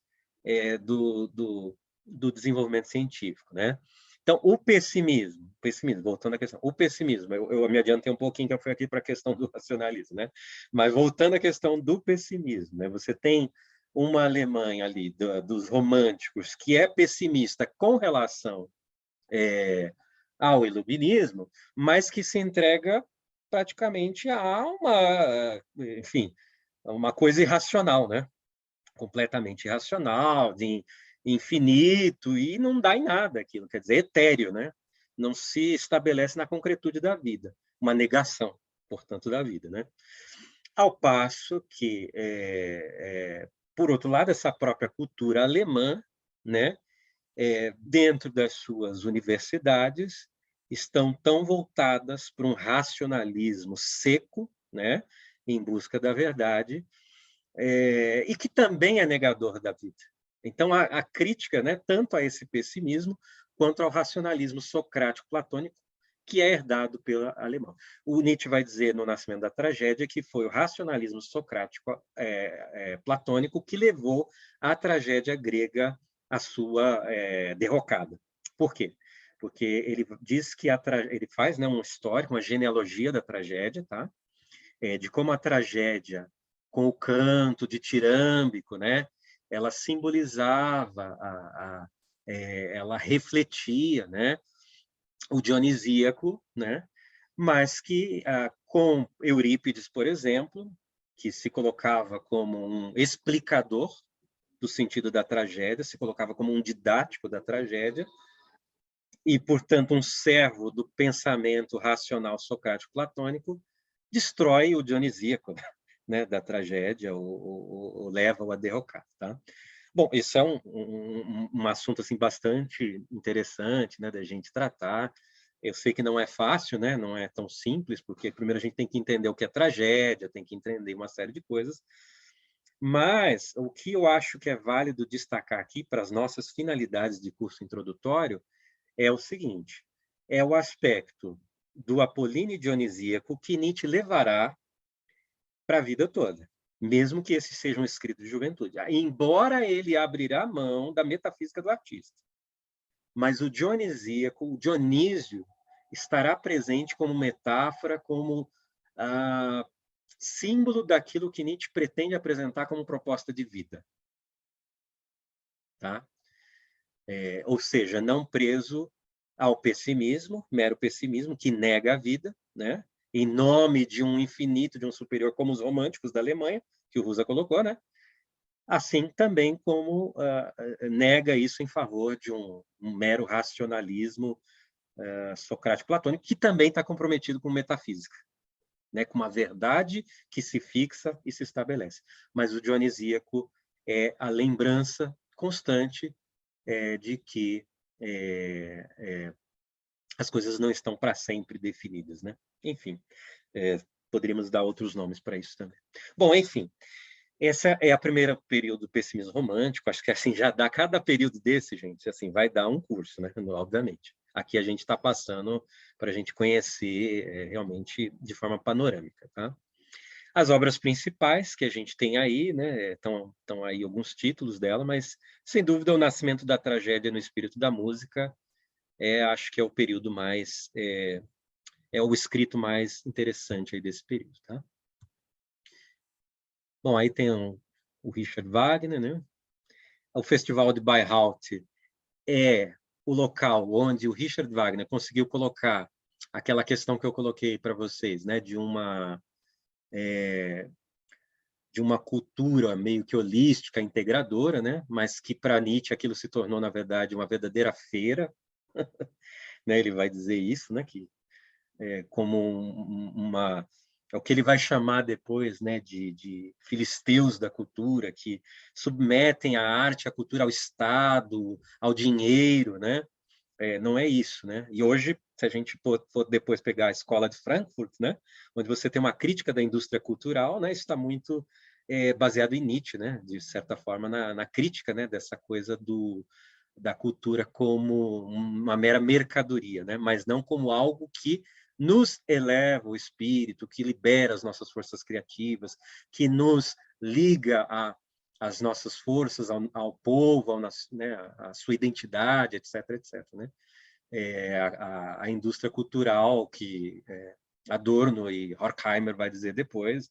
do desenvolvimento científico, né? Então, o pessimismo, voltando à questão, o pessimismo, eu me adiantei um pouquinho, que eu fui aqui para a questão do racionalismo, né? Mas voltando à questão do pessimismo, né? Você tem uma Alemanha ali, dos românticos, que é pessimista com relação ao iluminismo, mas que se entrega praticamente a enfim, uma coisa irracional, né? Completamente irracional, de infinito, e não dá em nada aquilo, quer dizer, etéreo, né? Não se estabelece na concretude da vida, uma negação, portanto, da vida, né? Ao passo que, por outro lado, essa própria cultura alemã, né? Dentro das suas universidades, estão tão voltadas para um racionalismo seco, né? Em busca da verdade, e que também é negador da vida. Então, a crítica, né, tanto a esse pessimismo quanto ao racionalismo socrático platônico, que é herdado pelo alemão. O Nietzsche vai dizer no Nascimento da Tragédia que foi o racionalismo socrático platônico que levou a tragédia grega à sua derrocada. Por quê? Porque ele diz que ele faz, né, um histórico, uma genealogia da tragédia, tá? De como a tragédia, com o canto ditirâmbico, né, ela simbolizava, ela refletia, né, o dionisíaco, né, mas que com Eurípides, por exemplo, que se colocava como um explicador do sentido da tragédia, se colocava como um didático da tragédia, e, portanto, um servo do pensamento racional socrático platônico, destrói o dionisíaco, né, da tragédia, ou leva-o a derrocar. Tá? Bom, isso é um assunto assim, bastante interessante, né, da gente tratar. Eu sei que não é fácil, né, não é tão simples, porque primeiro a gente tem que entender o que é tragédia, tem que entender uma série de coisas, mas o que eu acho que é válido destacar aqui para as nossas finalidades de curso introdutório é o seguinte, é o aspecto do apolíneo dionisíaco que Nietzsche levará para a vida toda, mesmo que esse seja um escrito de juventude. Embora ele abrirá mão da metafísica do artista. Mas o dionisíaco, o Dionísio, estará presente como metáfora, como símbolo daquilo que Nietzsche pretende apresentar como proposta de vida. Tá? Ou seja, não preso ao pessimismo, mero pessimismo, que nega a vida, né? Em nome de um infinito, de um superior, como os românticos da Alemanha, que o Rousseau colocou, né? Assim também como nega isso em favor de um mero racionalismo socrático-platônico, que também está comprometido com metafísica, né? Com uma verdade que se fixa e se estabelece. Mas o dionisíaco é a lembrança constante de que as coisas não estão para sempre definidas, né? Enfim, poderíamos dar outros nomes para isso também. Bom, enfim, essa é a primeira período do pessimismo romântico. Acho que assim já dá cada período desse, gente, assim vai dar um curso, né? Obviamente. Aqui a gente está passando para a gente conhecer realmente de forma panorâmica, tá? As obras principais que a gente tem aí, né, estão aí alguns títulos dela, mas, sem dúvida, O Nascimento da Tragédia no Espírito da Música acho que é o período mais... é o escrito mais interessante aí desse período, tá? Bom, aí tem o Richard Wagner, né? O Festival de Bayreuth é o local onde o Richard Wagner conseguiu colocar aquela questão que eu coloquei para vocês, né, de uma cultura meio que holística, integradora, né? Mas que para Nietzsche aquilo se tornou, na verdade, uma verdadeira feira. Né? Ele vai dizer isso, né? Que como é o que ele vai chamar depois, né, de filisteus da cultura, que submetem a arte, a cultura ao Estado, ao dinheiro, né? Não é isso, né? E hoje, se a gente for depois pegar a escola de Frankfurt, né, onde você tem uma crítica da indústria cultural, né, isso está muito baseado em Nietzsche, né, de certa forma na crítica, né, dessa coisa da cultura como uma mera mercadoria, né, mas não como algo que nos eleva o espírito, que libera as nossas forças criativas, que nos liga às nossas forças, ao povo, né, à sua identidade, etc., etc., né? A indústria cultural que Adorno e Horkheimer vai dizer depois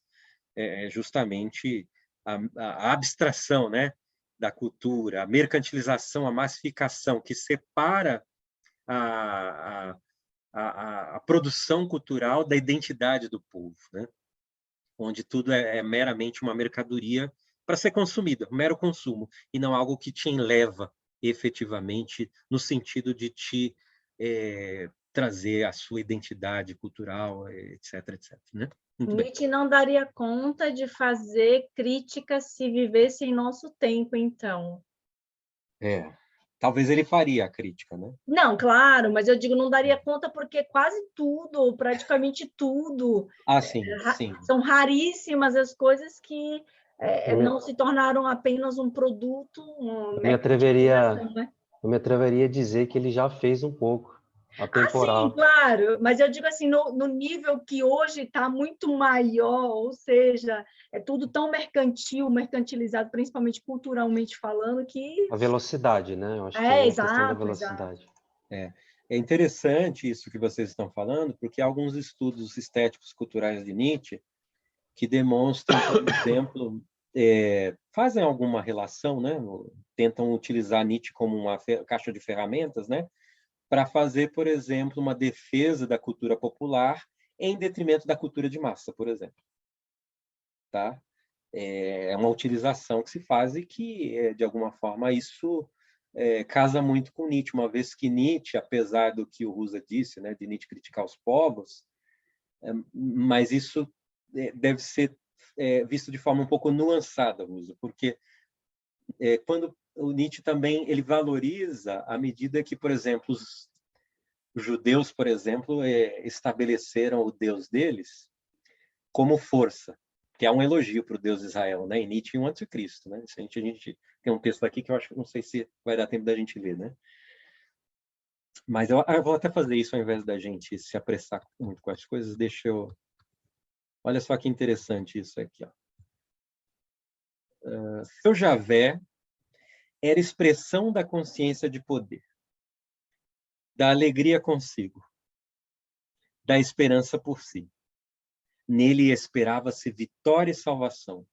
é justamente a abstração, né, da cultura, a mercantilização, a massificação que separa a produção cultural da identidade do povo, né? Onde tudo é meramente uma mercadoria para ser consumida, um mero consumo, e não algo que te enleva efetivamente no sentido de te trazer a sua identidade cultural, etc., etc. Né? Muito bem. Nietzsche não daria conta de fazer críticas se vivesse em nosso tempo, então. Talvez ele faria a crítica, né? Não, claro, mas eu digo não daria conta porque quase tudo, praticamente tudo, Sim, sim. são raríssimas as coisas que não se tornaram apenas um produto, Eu me atreveria Eu me atreveria a dizer que ele já fez um pouco, Sim, atemporal. claro, mas eu digo assim, no nível que hoje está muito maior, ou seja, é tudo tão mercantil, mercantilizado, principalmente culturalmente falando, que... A velocidade, né? Eu acho que aí é a questão da exato, exato. velocidade. É interessante isso que vocês estão falando, porque há alguns estudos estéticos culturais de Nietzsche que demonstram, por exemplo, fazem alguma relação, né? Tentam utilizar Nietzsche como uma caixa de ferramentas, né? Para fazer, por exemplo, uma defesa da cultura popular em detrimento da cultura de massa, por exemplo. Tá? É uma utilização que se faz e que, de alguma forma, isso casa muito com Nietzsche, uma vez que Nietzsche, apesar do que o Rusa disse, né, de Nietzsche criticar os povos, mas isso deve ser visto de forma um pouco nuançada, Rusa, porque quando o Nietzsche também ele valoriza à medida que, por exemplo, os judeus, por exemplo, estabeleceram o Deus deles como força, que é um elogio para o Deus de Israel, né? Em Nietzsche e o Anticristo, né? A gente tem um texto aqui que eu acho, não sei se vai dar tempo da gente ler, né? Mas eu vou até fazer isso ao invés da gente se apressar muito com as coisas. Deixa eu... Olha só que interessante isso aqui, ó. Seu Javé era expressão da consciência de poder, da alegria consigo, da esperança por si. Nele esperava-se vitória e salvação.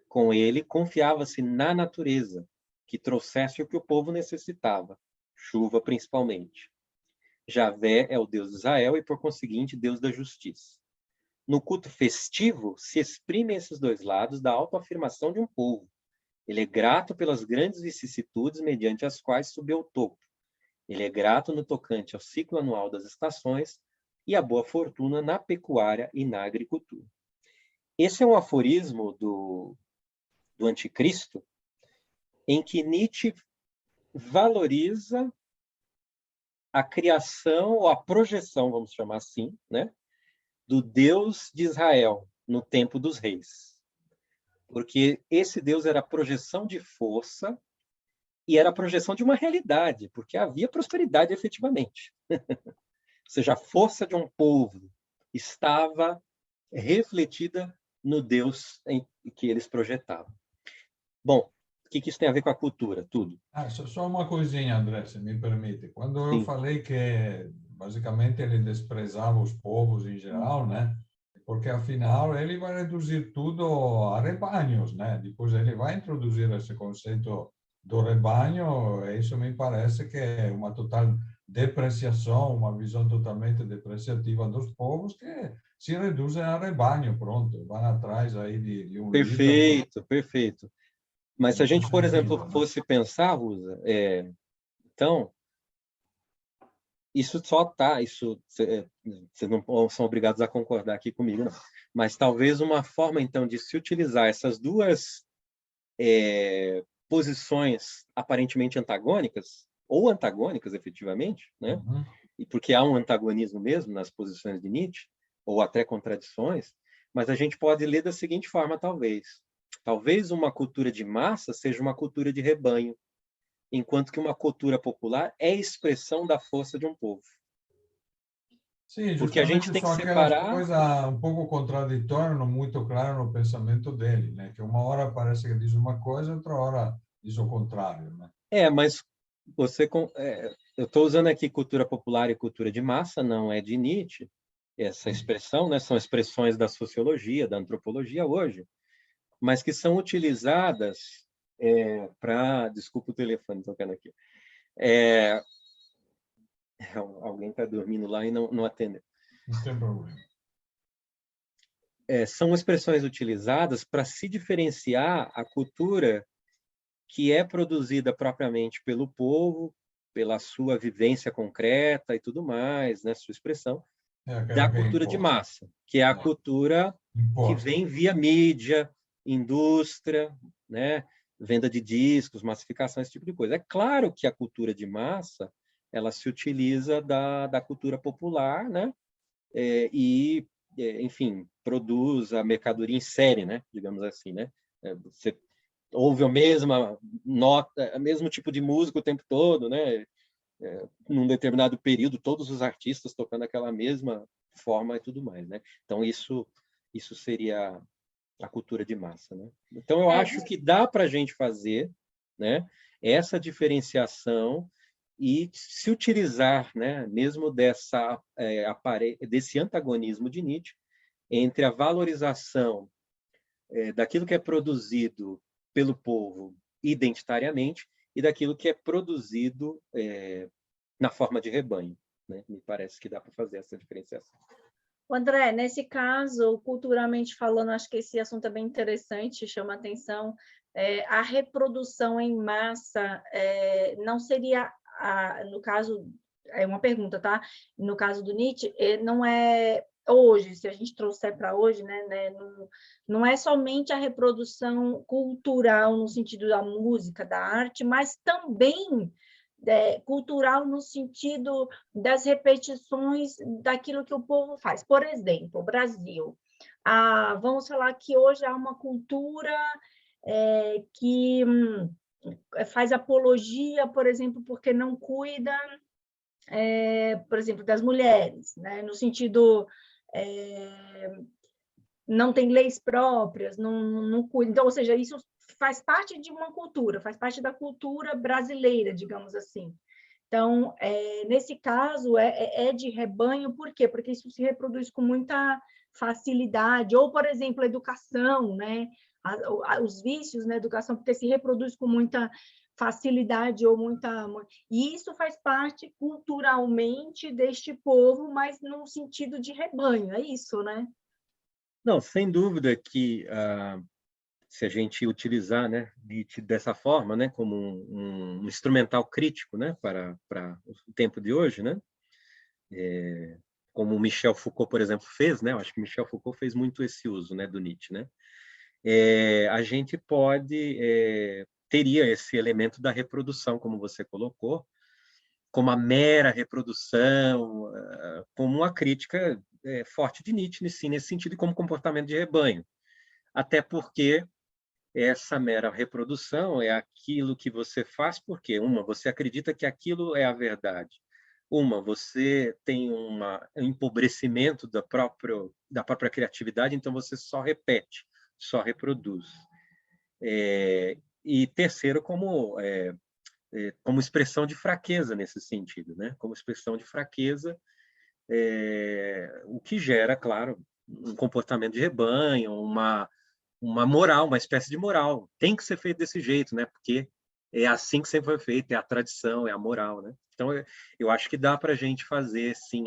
Com ele confiava-se na natureza, que trouxesse o que o povo necessitava, chuva principalmente. Javé é o Deus de Israel e, por conseguinte, Deus da justiça. No culto festivo se exprimem esses dois lados da autoafirmação de um povo. Ele é grato pelas grandes vicissitudes mediante as quais subiu ao topo. Ele é grato no tocante ao ciclo anual das estações e à boa fortuna na pecuária e na agricultura. Esse é um aforismo do Anticristo, em que Nietzsche valoriza a criação ou a projeção, vamos chamar assim, né, do Deus de Israel no tempo dos reis. Porque esse Deus era a projeção de força e era a projeção de uma realidade, porque havia prosperidade efetivamente. Ou seja, a força de um povo estava refletida no Deus que eles projetavam. Bom, o que isso tem a ver com a cultura? Tudo. Só uma coisinha, André, se me permite. Quando eu Sim. falei que, basicamente, ele desprezava os povos em geral, né? Porque, afinal, ele vai reduzir tudo a rebanhos, né? Depois ele vai introduzir esse conceito do rebanho, e isso me parece que é uma total depreciação, uma visão totalmente depreciativa dos povos que se reduzem a rebanho, pronto, vão atrás aí de um líder. Perfeito, perfeito. Mas se a gente, por exemplo, né? fosse pensar, Rusa, então, isso só está, vocês não são obrigados a concordar aqui comigo, não. Mas talvez uma forma, então, de se utilizar essas duas posições aparentemente antagônicas, ou antagônicas, efetivamente, né? Uhum. E porque há um antagonismo mesmo nas posições de Nietzsche, ou até contradições, mas a gente pode ler da seguinte forma, talvez. Talvez uma cultura de massa seja uma cultura de rebanho, enquanto que uma cultura popular é expressão da força de um povo. Sim, Porque a gente justamente tem que são aquelas separar... coisas um pouco contraditórias, não muito claro no pensamento dele, né? Que uma hora parece que diz uma coisa, outra hora diz o contrário, né? Mas eu estou usando aqui cultura popular e cultura de massa, não é de Nietzsche, essa expressão, né? São expressões da sociologia, da antropologia hoje, mas que são utilizadas para... Desculpa o telefone tocando aqui. Alguém está dormindo lá e não atendeu. Não tem problema. São expressões utilizadas para se diferenciar a cultura que é produzida propriamente pelo povo, pela sua vivência concreta e tudo mais, né, sua expressão, da cultura de massa, que é a cultura que vem via mídia, indústria, né, venda de discos, massificação, esse tipo de coisa. É claro que a cultura de massa ela se utiliza da cultura popular, né, enfim, produz a mercadoria em série, né, digamos assim, né. Você ouve a mesma nota, o mesmo tipo de música o tempo todo, né? Num determinado período, todos os artistas tocando aquela mesma forma e tudo mais, né? Então, isso seria a cultura de massa, né? Então, eu acho que dá para a gente fazer, né, essa diferenciação e se utilizar, né, mesmo desse antagonismo de Nietzsche entre a valorização daquilo que é produzido pelo povo identitariamente e daquilo que é produzido na forma de rebanho, né? Me parece que dá para fazer essa diferenciação. André, nesse caso, culturalmente falando, acho que esse assunto é bem interessante, chama atenção. A reprodução em massa não seria, no caso, é uma pergunta, tá? No caso do Nietzsche, não é hoje, se a gente trouxer para hoje, né, não é somente a reprodução cultural no sentido da música, da arte, mas também cultural no sentido das repetições daquilo que o povo faz. Por exemplo, o Brasil. Vamos falar que hoje há uma cultura que faz apologia, por exemplo, porque não cuida, por exemplo, das mulheres, né? No sentido... não tem leis próprias, não cuida. Então, ou seja, isso faz parte de uma cultura, faz parte da cultura brasileira, digamos assim. Então, nesse caso, é de rebanho, por quê? Porque isso se reproduz com muita facilidade. Ou, por exemplo, a educação, né? Os vícios na educação, porque se reproduz com muita facilidade ou muita... E isso faz parte culturalmente deste povo, mas no sentido de rebanho, é isso, né? Não, sem dúvida que se a gente utilizar, né, Nietzsche dessa forma, né, como um instrumental crítico, né, para o tempo de hoje, né, como Michel Foucault, por exemplo, fez, né, eu acho que Michel Foucault fez muito esse uso, né, do Nietzsche, né, a gente teria esse elemento da reprodução, como você colocou, como a mera reprodução, como uma crítica forte de Nietzsche, sim, nesse sentido, como comportamento de rebanho. Até porque essa mera reprodução é aquilo que você faz porque, você acredita que aquilo é a verdade. Você tem um empobrecimento da própria criatividade, então você só repete, só reproduz. E terceiro, como expressão de fraqueza nesse sentido, né? Como expressão de fraqueza, o que gera, claro, um comportamento de rebanho, uma moral, uma espécie de moral. Tem que ser feito desse jeito, né? Porque é assim que sempre foi feito, é a tradição, é a moral, né? Então, eu acho que dá para a gente fazer, sim,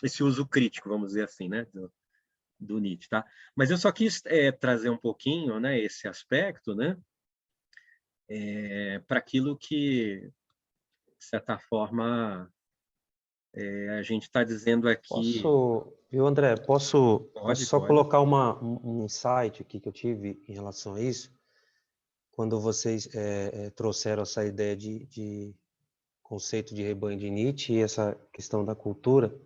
esse uso crítico, vamos dizer assim, né? Do Nietzsche, tá? Mas eu só quis trazer um pouquinho, né, esse aspecto, né? Para aquilo que, de certa forma, a gente está dizendo aqui... Viu, André? Posso só Pode. colocar um insight aqui que eu tive em relação a isso? Quando vocês trouxeram essa ideia de conceito de rebanho de Nietzsche e essa questão da cultura,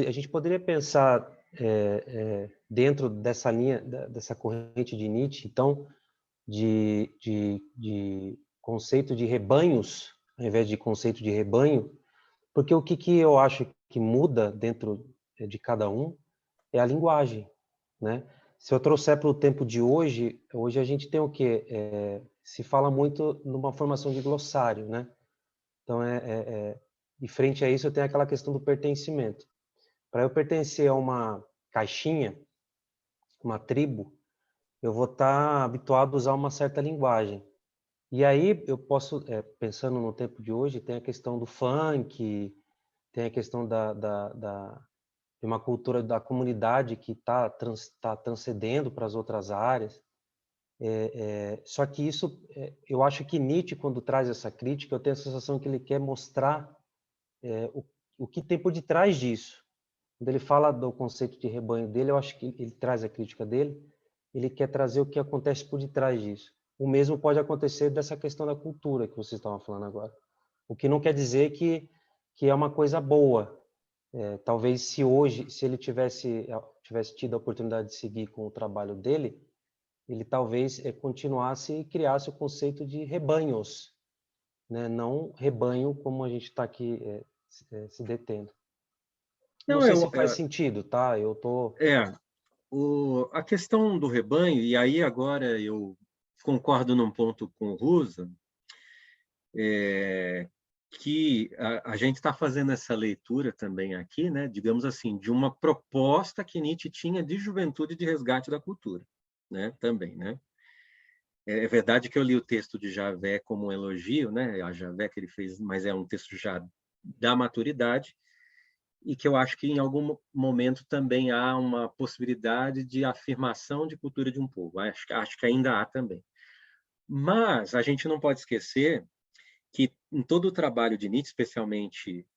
a gente poderia pensar dentro dessa linha, dessa corrente de Nietzsche, então, de conceito de rebanhos, ao invés de conceito de rebanho, porque o que eu acho que muda dentro de cada um é a linguagem, né? Se eu trouxer para o tempo de hoje a gente tem o quê? Se fala muito numa formação de glossário, né? Então, de frente a isso, eu tenho aquela questão do pertencimento. Para eu pertencer a uma caixinha, uma tribo, eu vou estar habituado a usar uma certa linguagem. E aí eu posso, pensando no tempo de hoje, tem a questão do funk, tem a questão de uma cultura da comunidade que está transcendendo para as outras áreas. Só que isso, eu acho que Nietzsche, quando traz essa crítica, eu tenho a sensação que ele quer mostrar o que tem por detrás disso. Quando ele fala do conceito de rebanho dele, eu acho que ele traz a crítica dele, ele quer trazer o que acontece por detrás disso. O mesmo pode acontecer dessa questão da cultura que vocês estavam falando agora. O que não quer dizer que é uma coisa boa. Talvez se ele tivesse tido a oportunidade de seguir com o trabalho dele, ele talvez continuasse e criasse o conceito de rebanhos, né? Não rebanho como a gente está aqui se detendo. Não Não, sei se faz sentido, tá? Eu tô... A questão do rebanho, e aí agora eu concordo num ponto com o Rusa, que a gente está fazendo essa leitura também aqui, né, digamos assim, de uma proposta que Nietzsche tinha de juventude de resgate da cultura, né, também, né? É verdade que eu li o texto de Javé como um elogio, né, a Javé que ele fez, mas é um texto já da maturidade, e que eu acho que em algum momento também há uma possibilidade de afirmação de cultura de um povo. Acho que ainda há também. Mas a gente não pode esquecer que em todo o trabalho de Nietzsche, especialmente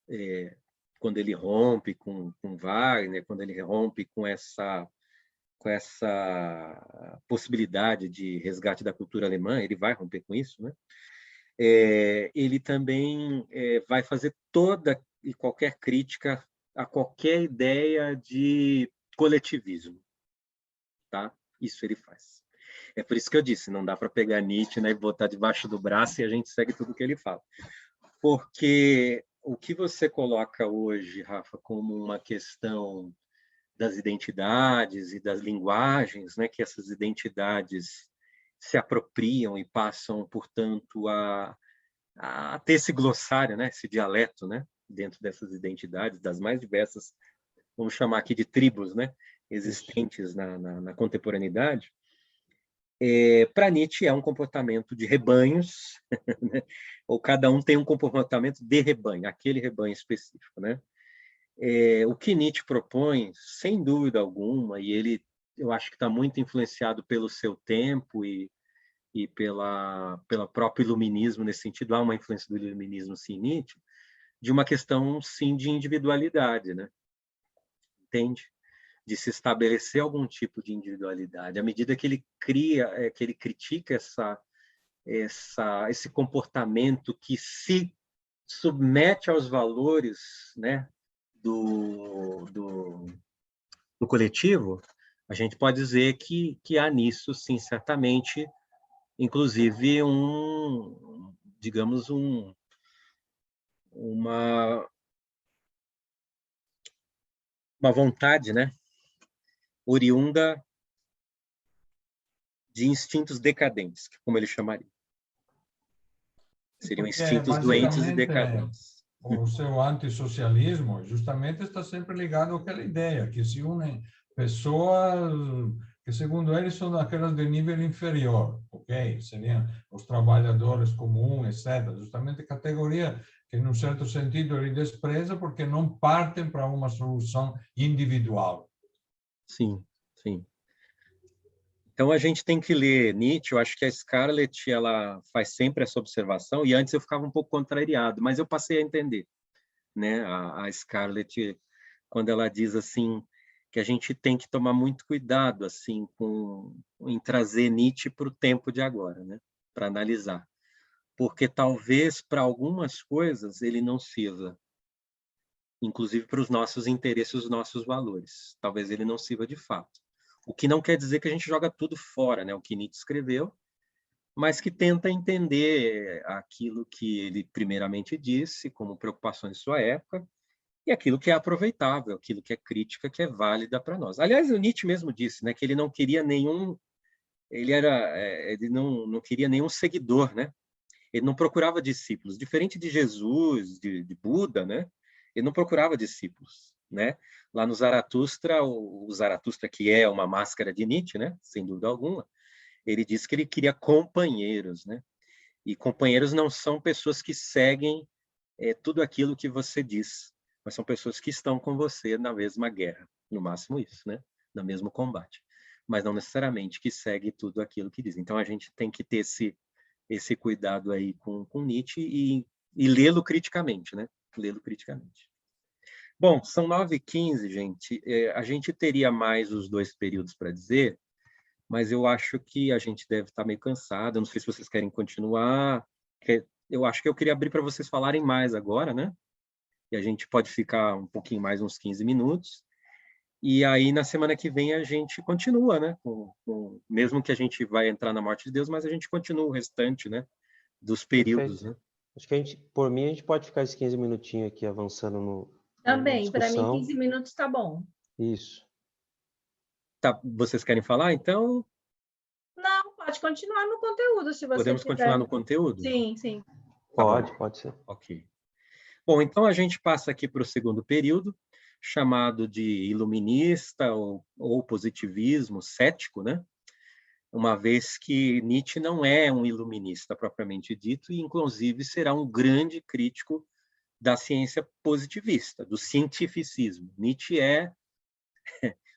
quando ele rompe com Wagner, quando ele rompe com essa possibilidade de resgate da cultura alemã, ele vai romper com isso, né? Ele também vai fazer toda e qualquer crítica a qualquer ideia de coletivismo, tá? Isso ele faz. É por isso que eu disse, não dá para pegar Nietzsche, né, e botar debaixo do braço e a gente segue tudo que ele fala. Porque o que você coloca hoje, Rafa, como uma questão das identidades e das linguagens, né, que essas identidades se apropriam e passam, portanto, a ter esse glossário, né, esse dialeto, né, dentro dessas identidades, das mais diversas, vamos chamar aqui de tribos, né, existentes na contemporaneidade, para Nietzsche é um comportamento de rebanhos, né? Ou cada um tem um comportamento de rebanho, aquele rebanho específico, né? O que Nietzsche propõe, sem dúvida alguma, e eu acho que está muito influenciado pelo seu tempo e pela próprio iluminismo nesse sentido, há uma influência do iluminismo, sim, Nietzsche, de uma questão, sim, de individualidade, né? Entende? De se estabelecer algum tipo de individualidade. À medida que ele que ele critica esse comportamento que se submete aos valores, né, do coletivo, a gente pode dizer que há nisso, sim, certamente, inclusive digamos, uma vontade, né, oriunda de instintos decadentes, como ele chamaria. Seriam Porque, instintos doentes e basicamente, decadentes. o seu antissocialismo justamente está sempre ligado àquela ideia que se unem pessoas que, segundo eles, são daquelas de nível inferior, ok? Seriam os trabalhadores comuns, etc. Justamente categoria que, num certo sentido, ele despreza porque não partem para uma solução individual. Sim, sim. Então, a gente tem que ler Nietzsche. Eu acho que a Scarlett ela faz sempre essa observação, e antes eu ficava um pouco contrariado, mas eu passei a entender, né? A Scarlett, quando ela diz assim que a gente tem que tomar muito cuidado assim em trazer Nietzsche para o tempo de agora, né? Para analisar, porque talvez para algumas coisas ele não sirva, inclusive para os nossos interesses, os nossos valores. Talvez ele não sirva de fato. O que não quer dizer que a gente joga tudo fora, né? O que Nietzsche escreveu, mas que tenta entender aquilo que ele primeiramente disse como preocupações de sua época e aquilo que é aproveitável, aquilo que é crítica, que é válida para nós. Aliás, o Nietzsche mesmo disse, né, que ele não queria ele não queria nenhum seguidor, né? Ele não procurava discípulos, diferente de Jesus, de Buda, né? Ele não procurava discípulos, né? Lá no Zaratustra, o Zaratustra, que é uma máscara de Nietzsche, né? Sem dúvida alguma, ele disse que ele queria companheiros, né? E companheiros não são pessoas que seguem tudo aquilo que você diz, mas são pessoas que estão com você na mesma guerra, no máximo isso, né? No mesmo combate, mas não necessariamente que segue tudo aquilo que diz. Então a gente tem que ter esse cuidado aí com Nietzsche e lê-lo criticamente, né? Lê-lo criticamente. Bom, são 9h15, gente. A gente teria mais os 2 períodos para dizer, mas eu acho que a gente deve estar meio cansado. Eu não sei se vocês querem continuar. Eu acho que eu queria abrir para vocês falarem mais agora, né? E a gente pode ficar um pouquinho mais, uns 15 minutos. E aí, na semana que vem, a gente continua, né? Mesmo que a gente vai entrar na morte de Deus, mas a gente continua o restante, né? Dos períodos, Perfeito. né? Acho que por mim, a gente pode ficar esses 15 minutinhos aqui avançando na Também, para mim, discussão. 15 minutos está bom. Isso. Tá, vocês querem falar? Então, Não, pode continuar no conteúdo, se você podemos continuar quiser. no conteúdo? Sim, sim. Tá bom. Pode ser. Ok. Bom, então a gente passa aqui para o segundo período, chamado de iluminista ou positivismo cético, né? Uma vez que Nietzsche não é um iluminista propriamente dito, e inclusive será um grande crítico da ciência positivista, do cientificismo. Nietzsche é,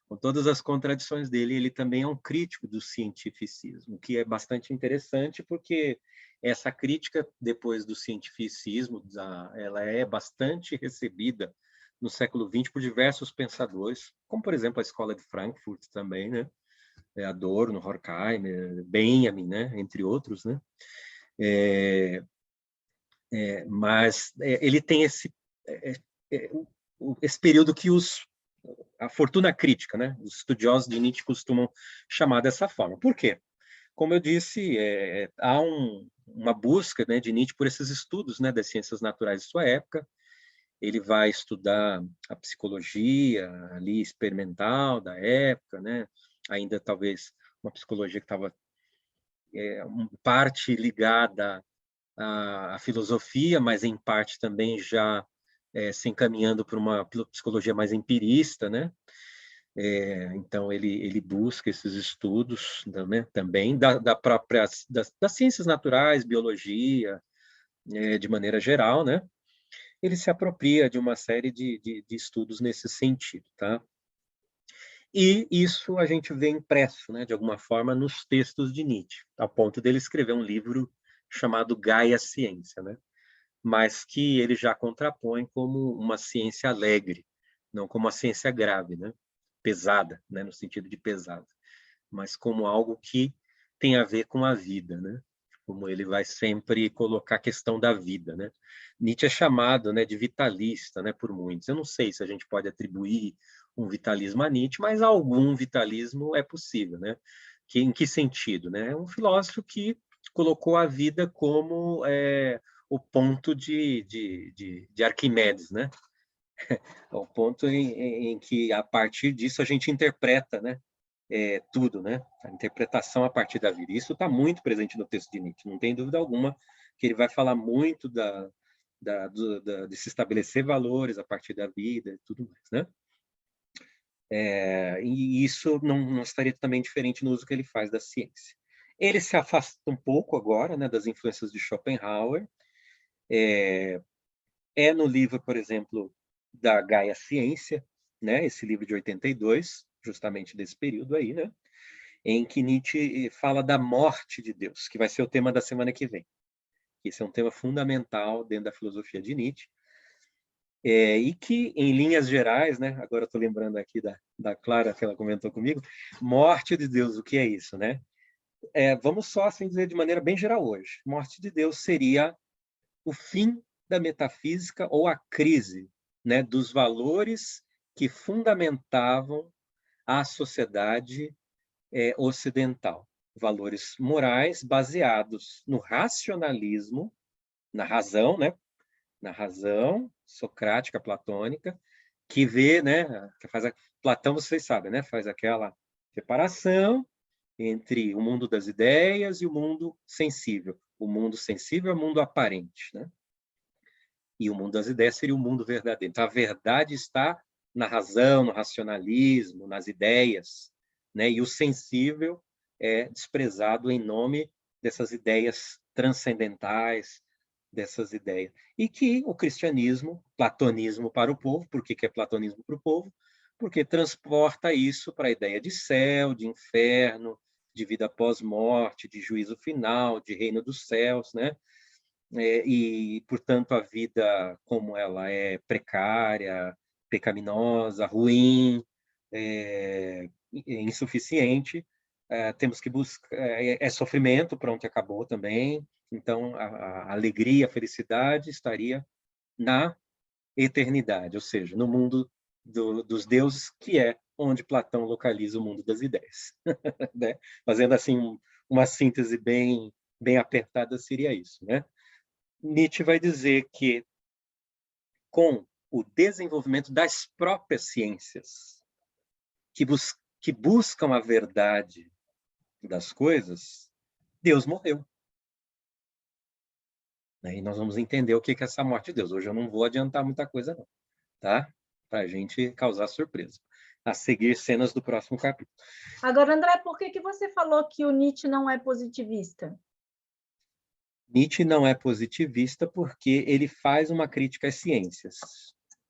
com todas as contradições dele, ele também é um crítico do cientificismo, o que é bastante interessante, porque essa crítica, depois do cientificismo, ela é bastante recebida no século XX por diversos pensadores, como, por exemplo, a Escola de Frankfurt também, né? Adorno, Horkheimer, Benjamin, né? Entre outros, né? Mas ele tem esse período que a fortuna crítica, né? Os estudiosos de Nietzsche costumam chamar dessa forma. Por quê? Como eu disse, há uma busca, né, de Nietzsche por esses estudos, né, das ciências naturais de sua época. Ele vai estudar a psicologia ali experimental da época, né? Ainda talvez uma psicologia que estava parte ligada à filosofia, mas em parte também já se encaminhando para uma psicologia mais empirista, né? Então ele busca esses estudos, né, também das ciências naturais, biologia, de maneira geral, né? Ele se apropria de uma série de estudos nesse sentido, tá? E isso a gente vê impresso, né, de alguma forma, nos textos de Nietzsche, a ponto dele escrever um livro chamado Gaia Ciência, né? Mas que ele já contrapõe como uma ciência alegre, não como uma ciência grave, né? Pesada, né, no sentido de pesada, mas como algo que tem a ver com a vida, né? Como ele vai sempre colocar a questão da vida, né? Nietzsche é chamado, né, de vitalista, né, por muitos. Eu não sei se a gente pode atribuir um vitalismo a Nietzsche, mas algum vitalismo é possível, né? Em que sentido, né? É um filósofo que colocou a vida como o ponto de Arquimedes, né? O ponto em que, a partir disso, a gente interpreta, né? Tudo, né? A interpretação a partir da vida. Isso está muito presente no texto de Nietzsche, não tem dúvida alguma que ele vai falar muito de se estabelecer valores a partir da vida e tudo mais, né? E isso não estaria também diferente no uso que ele faz da ciência. Ele se afasta um pouco agora, né, das influências de Schopenhauer. No livro, por exemplo, da Gaia Ciência, né, esse livro de 82, justamente desse período aí, né, em que Nietzsche fala da morte de Deus, que vai ser o tema da semana que vem. Esse é um tema fundamental dentro da filosofia de Nietzsche, e que, em linhas gerais, né, agora estou lembrando aqui da Clara, que ela comentou comigo, morte de Deus, o que é isso, né? Vamos só assim dizer de maneira bem geral hoje. Morte de Deus seria o fim da metafísica ou a crise, né, dos valores que fundamentavam a sociedade ocidental. Valores morais baseados no racionalismo, na razão, né, na razão socrática, platônica, que vê, né, Platão, vocês sabem, né, faz aquela separação entre o mundo das ideias e o mundo sensível. O mundo sensível é o mundo aparente, né? E o mundo das ideias seria o mundo verdadeiro. Então, a verdade está na razão, no racionalismo, nas ideias, né? E o sensível é desprezado em nome dessas ideias transcendentais, dessas ideias. E que o cristianismo, platonismo para o povo, por que é platonismo para o povo? Porque transporta isso para a ideia de céu, de inferno, de vida pós-morte, de juízo final, de reino dos céus, né? E, portanto, a vida como ela é precária, pecaminosa, ruim, insuficiente, temos que buscar, sofrimento, pronto, acabou também. Então, a alegria, a felicidade estaria na eternidade, ou seja, no mundo dos deuses, que é onde Platão localiza o mundo das ideias. Né? Fazendo assim uma síntese bem apertada seria isso, né? Nietzsche vai dizer que com o desenvolvimento das próprias ciências que buscam a verdade das coisas, Deus morreu. E nós vamos entender o que é essa morte de Deus. Hoje eu não vou adiantar muita coisa, não, tá? Para a gente causar surpresa. A seguir, cenas do próximo capítulo. Agora, André, por que você falou que o Nietzsche não é positivista? Nietzsche não é positivista porque ele faz uma crítica às ciências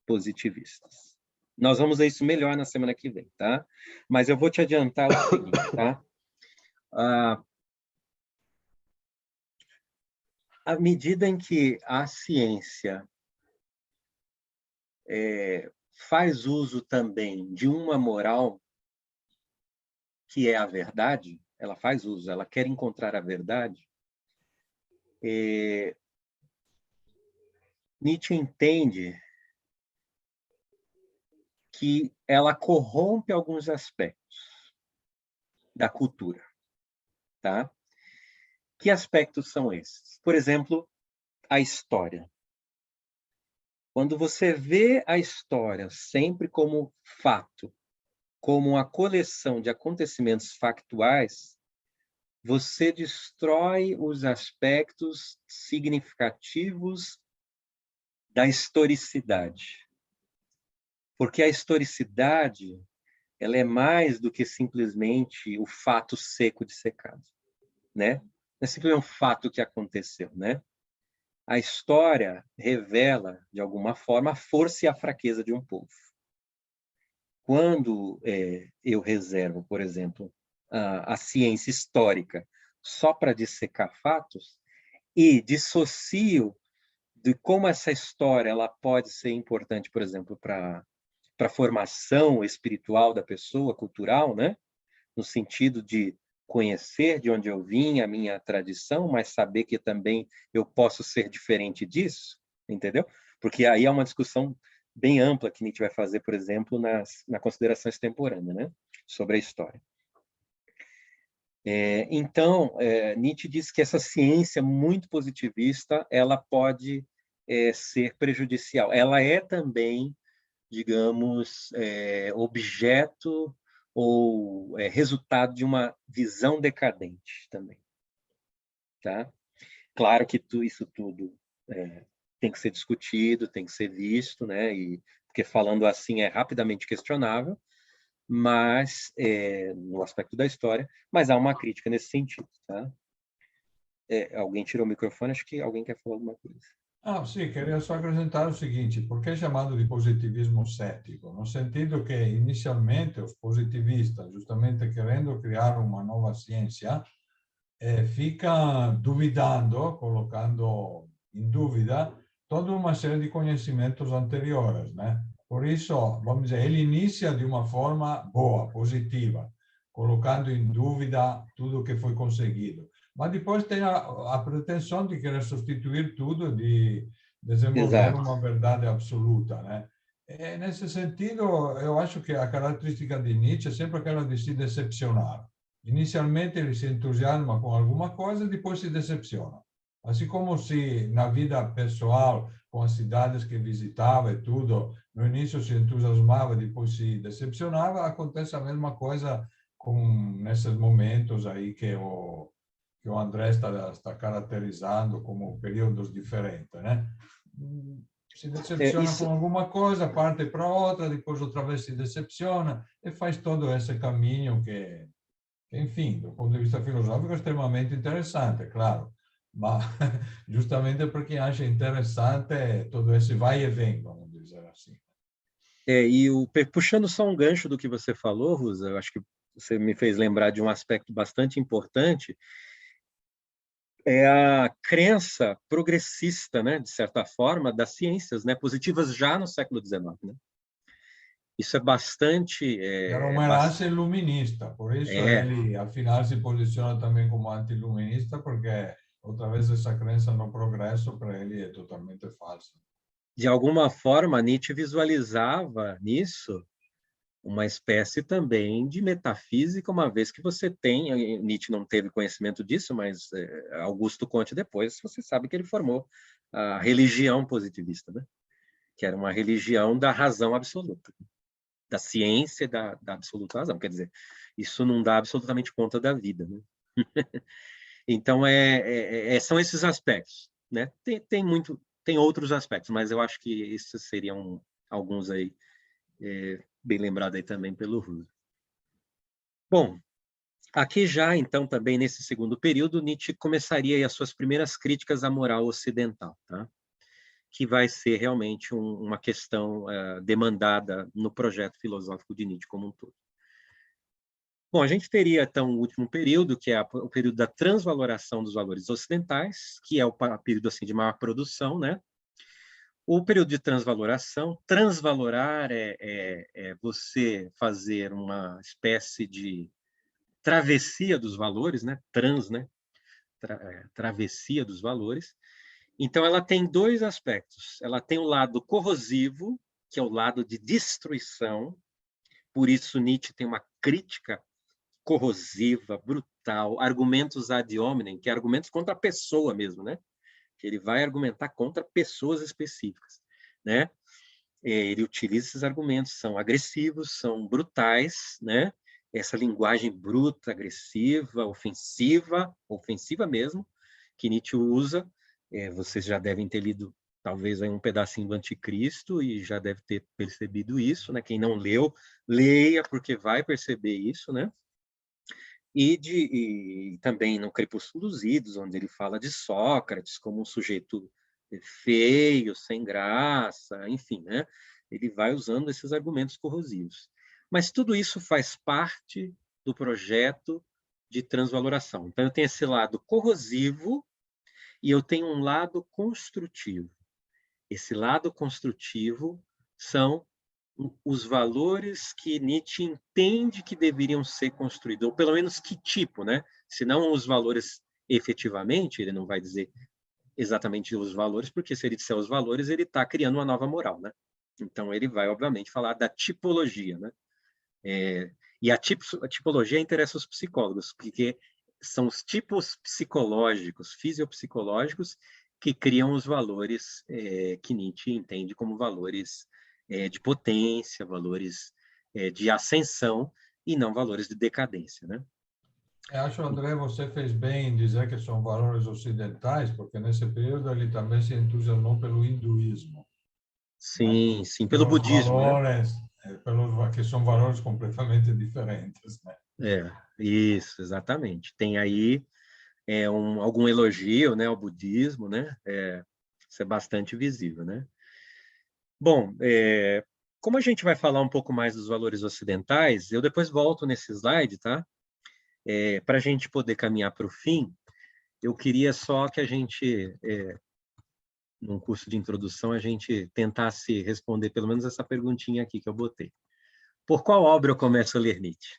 positivistas. Nós vamos ver isso melhor na semana que vem, tá? Mas eu vou te adiantar o seguinte, tá? À medida em que a ciência faz uso também de uma moral que é a verdade, ela faz uso, ela quer encontrar a verdade, Nietzsche entende que ela corrompe alguns aspectos da cultura, tá? Que aspectos são esses? Por exemplo, a história. Quando você vê a história sempre como fato, como uma coleção de acontecimentos factuais, você destrói os aspectos significativos da historicidade. Porque a historicidade, ela é mais do que simplesmente o fato seco de secado, né? Não é simplesmente um fato que aconteceu, né? A história revela, de alguma forma, a força e a fraqueza de um povo. Quando eu reservo, por exemplo, a ciência histórica só para dissecar fatos e dissocio de como essa história ela pode ser importante, por exemplo, para a formação espiritual da pessoa, cultural, né? No sentido de conhecer de onde eu vim, a minha tradição, mas saber que também eu posso ser diferente disso, entendeu? Porque aí é uma discussão bem ampla que Nietzsche vai fazer, por exemplo, na consideração extemporânea, né? Sobre a história. Então, Nietzsche diz que essa ciência muito positivista, ela pode ser prejudicial. Ela é também, digamos, objeto ou resultado de uma visão decadente também. Tá? Claro que isso tudo tem que ser discutido, tem que ser visto, né? Porque falando assim é rapidamente questionável, mas no aspecto da história, mas há uma crítica nesse sentido. Tá? Alguém tirou o microfone, acho que alguém quer falar alguma coisa. Sì, queria só acrescentar o seguinte, perché è chiamato di positivismo cetico? No sentido che inizialmente os positivistas, giustamente querendo creare una nuova scienza, fica duvidando, colocando in dúvida toda uma série de conhecimentos anteriores, né? Por isso, vamos dizer, ele inicia de uma forma boa, positiva, colocando em dúvida tudo que foi conseguido. Mas depois tem a pretensão de querer substituir tudo, de desenvolver Exato. uma verdade absoluta, né? E nesse sentido, eu acho que a característica de Nietzsche é sempre aquela de se decepcionar. Inicialmente ele se entusiasma com alguma coisa, depois se decepciona. Assim como se na vida pessoal, com as cidades que visitava e tudo, no início se entusiasmava, depois se decepcionava, acontece a mesma coisa nesses momentos aí que o André está caracterizando como períodos diferentes, né? Se decepciona com alguma coisa, parte para outra, depois outra vez se decepciona e faz todo esse caminho que enfim, do ponto de vista filosófico, é extremamente interessante, claro, mas justamente porque acha interessante todo esse vai e vem, vamos dizer assim. Puxando só um gancho do que você falou, Rosa, eu acho que você me fez lembrar de um aspecto bastante importante, é a crença progressista, né, de certa forma, das ciências, né, positivas já no século XIX, né? Isso é bastante... Era uma herança iluminista, por isso ele, afinal, se posiciona também como anti-iluminista, porque, outra vez, essa crença no progresso, para ele, é totalmente falsa. De alguma forma, Nietzsche visualizava nisso uma espécie também de metafísica, uma vez que você tem, Nietzsche não teve conhecimento disso, mas Augusto Comte depois, você sabe que ele formou a religião positivista, né? Que era uma religião da razão absoluta, da ciência da absoluta razão. Quer dizer, isso não dá absolutamente conta da vida, né? Então, são esses aspectos, né? Tem outros aspectos, mas eu acho que esses seriam alguns aí, bem lembrado aí também pelo Husserl. Bom, aqui já, então, também nesse segundo período, Nietzsche começaria aí as suas primeiras críticas à moral ocidental, tá? Que vai ser realmente uma questão demandada no projeto filosófico de Nietzsche como um todo. Bom, a gente teria, então, o último período, que é o período da transvaloração dos valores ocidentais, que é o período assim, de maior produção, né? O período de transvaloração, transvalorar é você fazer uma espécie de travessia dos valores, né? Né? Travessia dos valores. Então, ela tem dois aspectos. Ela tem o lado corrosivo, que é o lado de destruição. Por isso, Nietzsche tem uma crítica corrosiva, brutal, argumentos ad hominem, que é argumentos contra a pessoa mesmo, né? Que ele vai argumentar contra pessoas específicas, né? Ele utiliza esses argumentos, são agressivos, são brutais, né? Essa linguagem bruta, agressiva, ofensiva mesmo, que Nietzsche usa. Vocês já devem ter lido talvez aí um pedacinho do Anticristo e já deve ter percebido isso, né? Quem não leu, leia, porque vai perceber isso, né? E também no Crepúsculo dos Idos, onde ele fala de Sócrates como um sujeito feio, sem graça, enfim, né? Ele vai usando esses argumentos corrosivos. Mas tudo isso faz parte do projeto de transvaloração. Então, eu tenho esse lado corrosivo e eu tenho um lado construtivo. Esse lado construtivo são os valores que Nietzsche entende que deveriam ser construídos, ou pelo menos que tipo, né? Se não os valores efetivamente, ele não vai dizer exatamente os valores, porque se ele disser os valores, ele está criando uma nova moral, né? Então, ele vai, obviamente, falar da tipologia, né? E a tipologia interessa os psicólogos, porque são os tipos psicológicos, fisiopsicológicos, que criam os valores que Nietzsche entende como valores de potência, valores de ascensão, e não valores de decadência, né? Eu acho, André, você fez bem em dizer que são valores ocidentais, porque nesse período ele também se entusiasmou pelo hinduísmo. Sim, Né? sim, pelo Pelos budismo, valores, que são valores completamente diferentes, né? Isso, exatamente. Tem aí algum elogio, né, ao budismo, né? Isso é bastante visível, né? Bom, como a gente vai falar um pouco mais dos valores ocidentais, eu depois volto nesse slide, tá? Para a gente poder caminhar para o fim, eu queria só que a gente, num curso de introdução, a gente tentasse responder pelo menos essa perguntinha aqui que eu botei. Por qual obra eu começo a ler Nietzsche?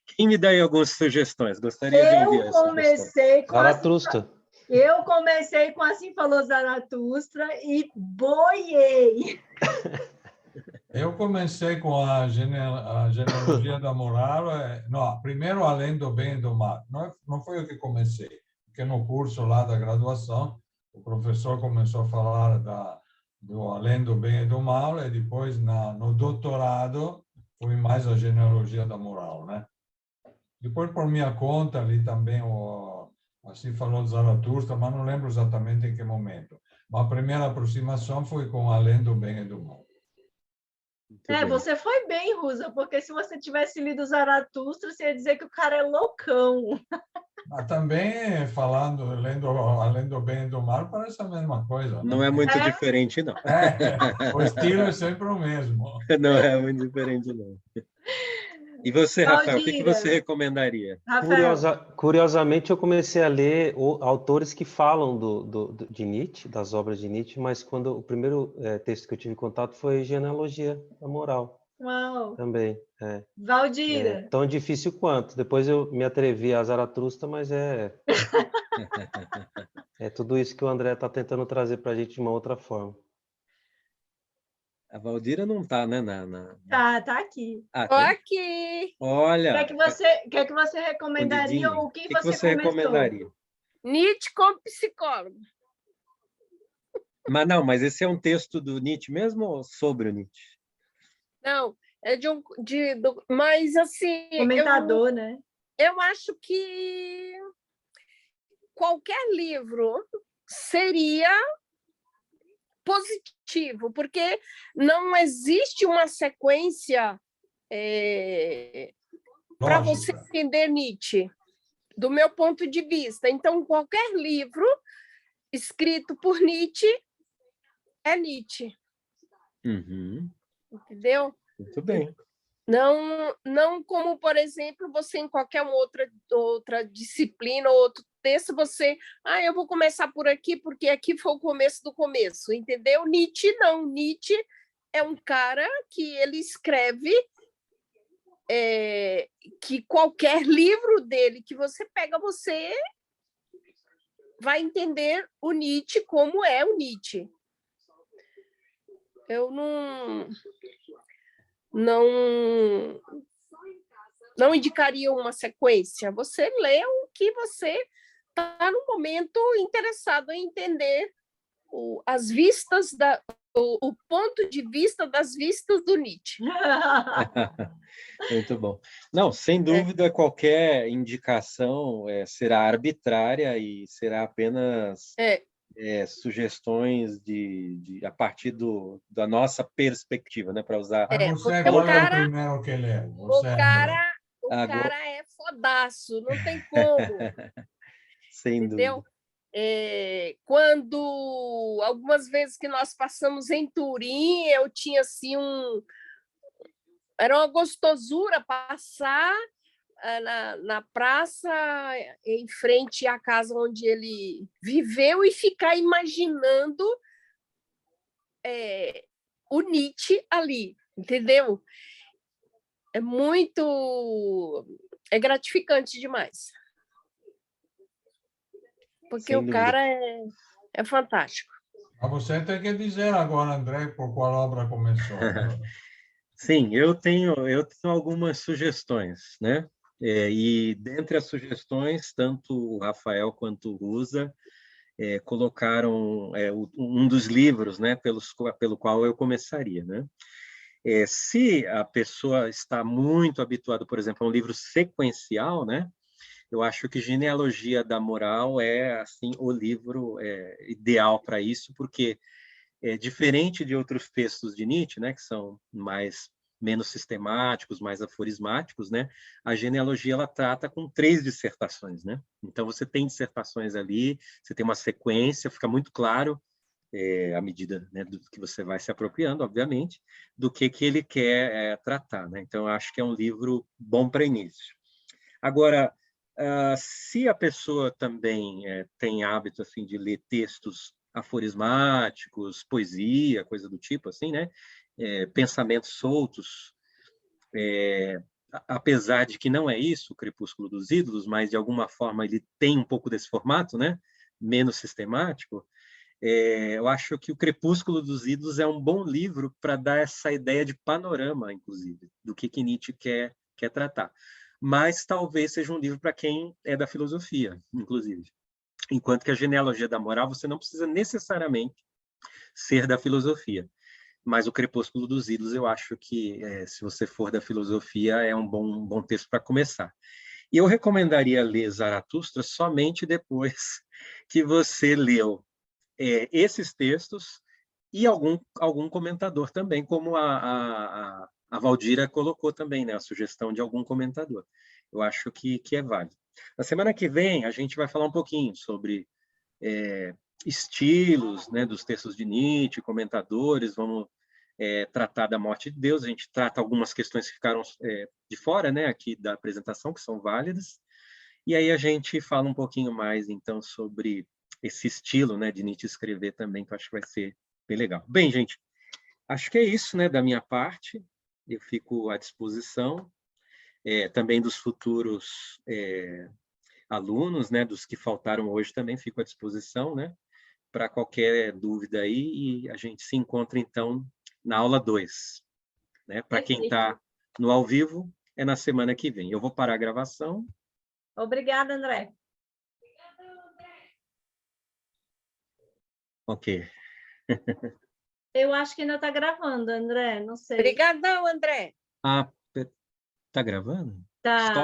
Quem me dá aí algumas sugestões? Gostaria de ouvir essa sugestão. Zaratustra. Eu comecei com Assim Falou Zaratustra e boiei. Eu comecei com a genealogia da moral. Não, primeiro Além do Bem e do Mal. Não foi eu que comecei, porque no curso lá da graduação, o professor começou a falar do Além do Bem e do Mal, e depois no doutorado foi mais a genealogia da moral, né? Depois, por minha conta, ali também Assim Falou Zaratustra, mas não lembro exatamente em que momento. Mas a primeira aproximação foi com Além do Bem e do Mal. Você foi bem, Rusa, porque se você tivesse lido Zaratustra, você ia dizer que o cara é loucão. Mas também, Além do Bem e do Mal, parece a mesma coisa, né? Não é muito diferente, não. O estilo é sempre o mesmo. Não é muito diferente, não. E você, Rafael, o que você recomendaria? Curiosamente, eu comecei a ler autores que falam de Nietzsche, das obras de Nietzsche, mas quando o primeiro texto que eu tive contato foi Genealogia da Moral. Uau! Também. Valdira. Tão difícil quanto. Depois eu me atrevi a Zaratustra, mas é tudo isso que o André está tentando trazer para a gente de uma outra forma. A Valdira não está, né? Tá aqui. Ah, Tô tá. aqui. O Olha, que é que você recomendaria escondidinho. ou o O que que você você começou? recomendaria? Nietzsche como psicólogo. Mas não, mas esse é um texto do Nietzsche mesmo ou sobre o Nietzsche? Não, é mas assim, Comentador, né? eu acho que qualquer livro seria positivo, porque não existe uma sequência para você Lógica. entender Nietzsche, do meu ponto de vista. Então, qualquer livro escrito por Nietzsche é Nietzsche, Uhum, entendeu? muito bem. Não como, por exemplo, você em qualquer outra disciplina ou outro texto, eu vou começar por aqui, porque aqui foi o começo do começo, entendeu? Nietzsche não. Nietzsche é um cara que ele escreve que qualquer livro dele que você pega, você vai entender o Nietzsche como é o Nietzsche. Eu não indicaria uma sequência. Você lê o que você está no momento interessado em entender o ponto de vista das vistas do Nietzsche. Muito bom. Não, sem dúvida, qualquer indicação será arbitrária e será apenas sugestões a partir da nossa perspectiva, né? Para usar. Mas você, porque qual é o primeiro que leu? O Você, André? cara é fodaço, não tem como. Sem Entendeu? dúvida. Quando algumas vezes que nós passamos em Turim, eu tinha assim era uma gostosura passar na praça em frente à casa onde ele viveu e ficar imaginando o Nietzsche ali, entendeu? É gratificante demais. Porque o cara é fantástico. Mas você tem que dizer agora, André, por qual obra começou. Sim, eu tenho algumas sugestões, né? E dentre as sugestões, tanto o Rafael quanto o Rusa colocaram um dos livros, né, pelo qual eu começaria, né? Se a pessoa está muito habituada, por exemplo, a um livro sequencial, né? Eu acho que Genealogia da Moral é assim o livro ideal para isso, porque diferente de outros textos de Nietzsche, né, que são menos sistemáticos, mais aforismáticos, né? A genealogia ela trata com 3 dissertações, né? Então você tem dissertações ali, você tem uma sequência, fica muito claro à medida, né, do que você vai se apropriando, obviamente, do que ele quer tratar, né? Então eu acho que é um livro bom para início. Agora, se a pessoa também tem hábito assim de ler textos aforismáticos, poesia, coisa do tipo, assim, né? Pensamentos soltos, apesar de que não é isso o Crepúsculo dos Ídolos, mas de alguma forma ele tem um pouco desse formato, né? Menos sistemático. Eu acho que o Crepúsculo dos Ídolos é um bom livro para dar essa ideia de panorama, inclusive, do que Nietzsche quer tratar. Mas talvez seja um livro para quem é da filosofia, inclusive. Enquanto que a Genealogia da Moral, você não precisa necessariamente ser da filosofia. Mas o Crepúsculo dos Ídolos, eu acho que, se você for da filosofia, é um bom texto para começar. E eu recomendaria ler Zaratustra somente depois que você leu esses textos e algum comentador também, como a Valdira colocou também, né, a sugestão de algum comentador. Eu acho que é válido. Na semana que vem, a gente vai falar um pouquinho sobre estilos, né, dos textos de Nietzsche, comentadores, vamos tratar da morte de Deus, a gente trata algumas questões que ficaram de fora, né, aqui da apresentação, que são válidas, e aí a gente fala um pouquinho mais, então, sobre esse estilo, né, de Nietzsche escrever também, que eu acho que vai ser bem legal. Bem, gente, acho que é isso, né, da minha parte. Eu fico à disposição também dos futuros alunos, né, dos que faltaram hoje também fico à disposição, né, para qualquer dúvida aí, e a gente se encontra, então, na aula 2. Né? Para quem está no ao vivo, é na semana que vem. Eu vou parar a gravação. Obrigada, André. Ok. Eu acho que ainda está gravando, André, não sei. Obrigadão, André. Ah, tá gravando? Tá.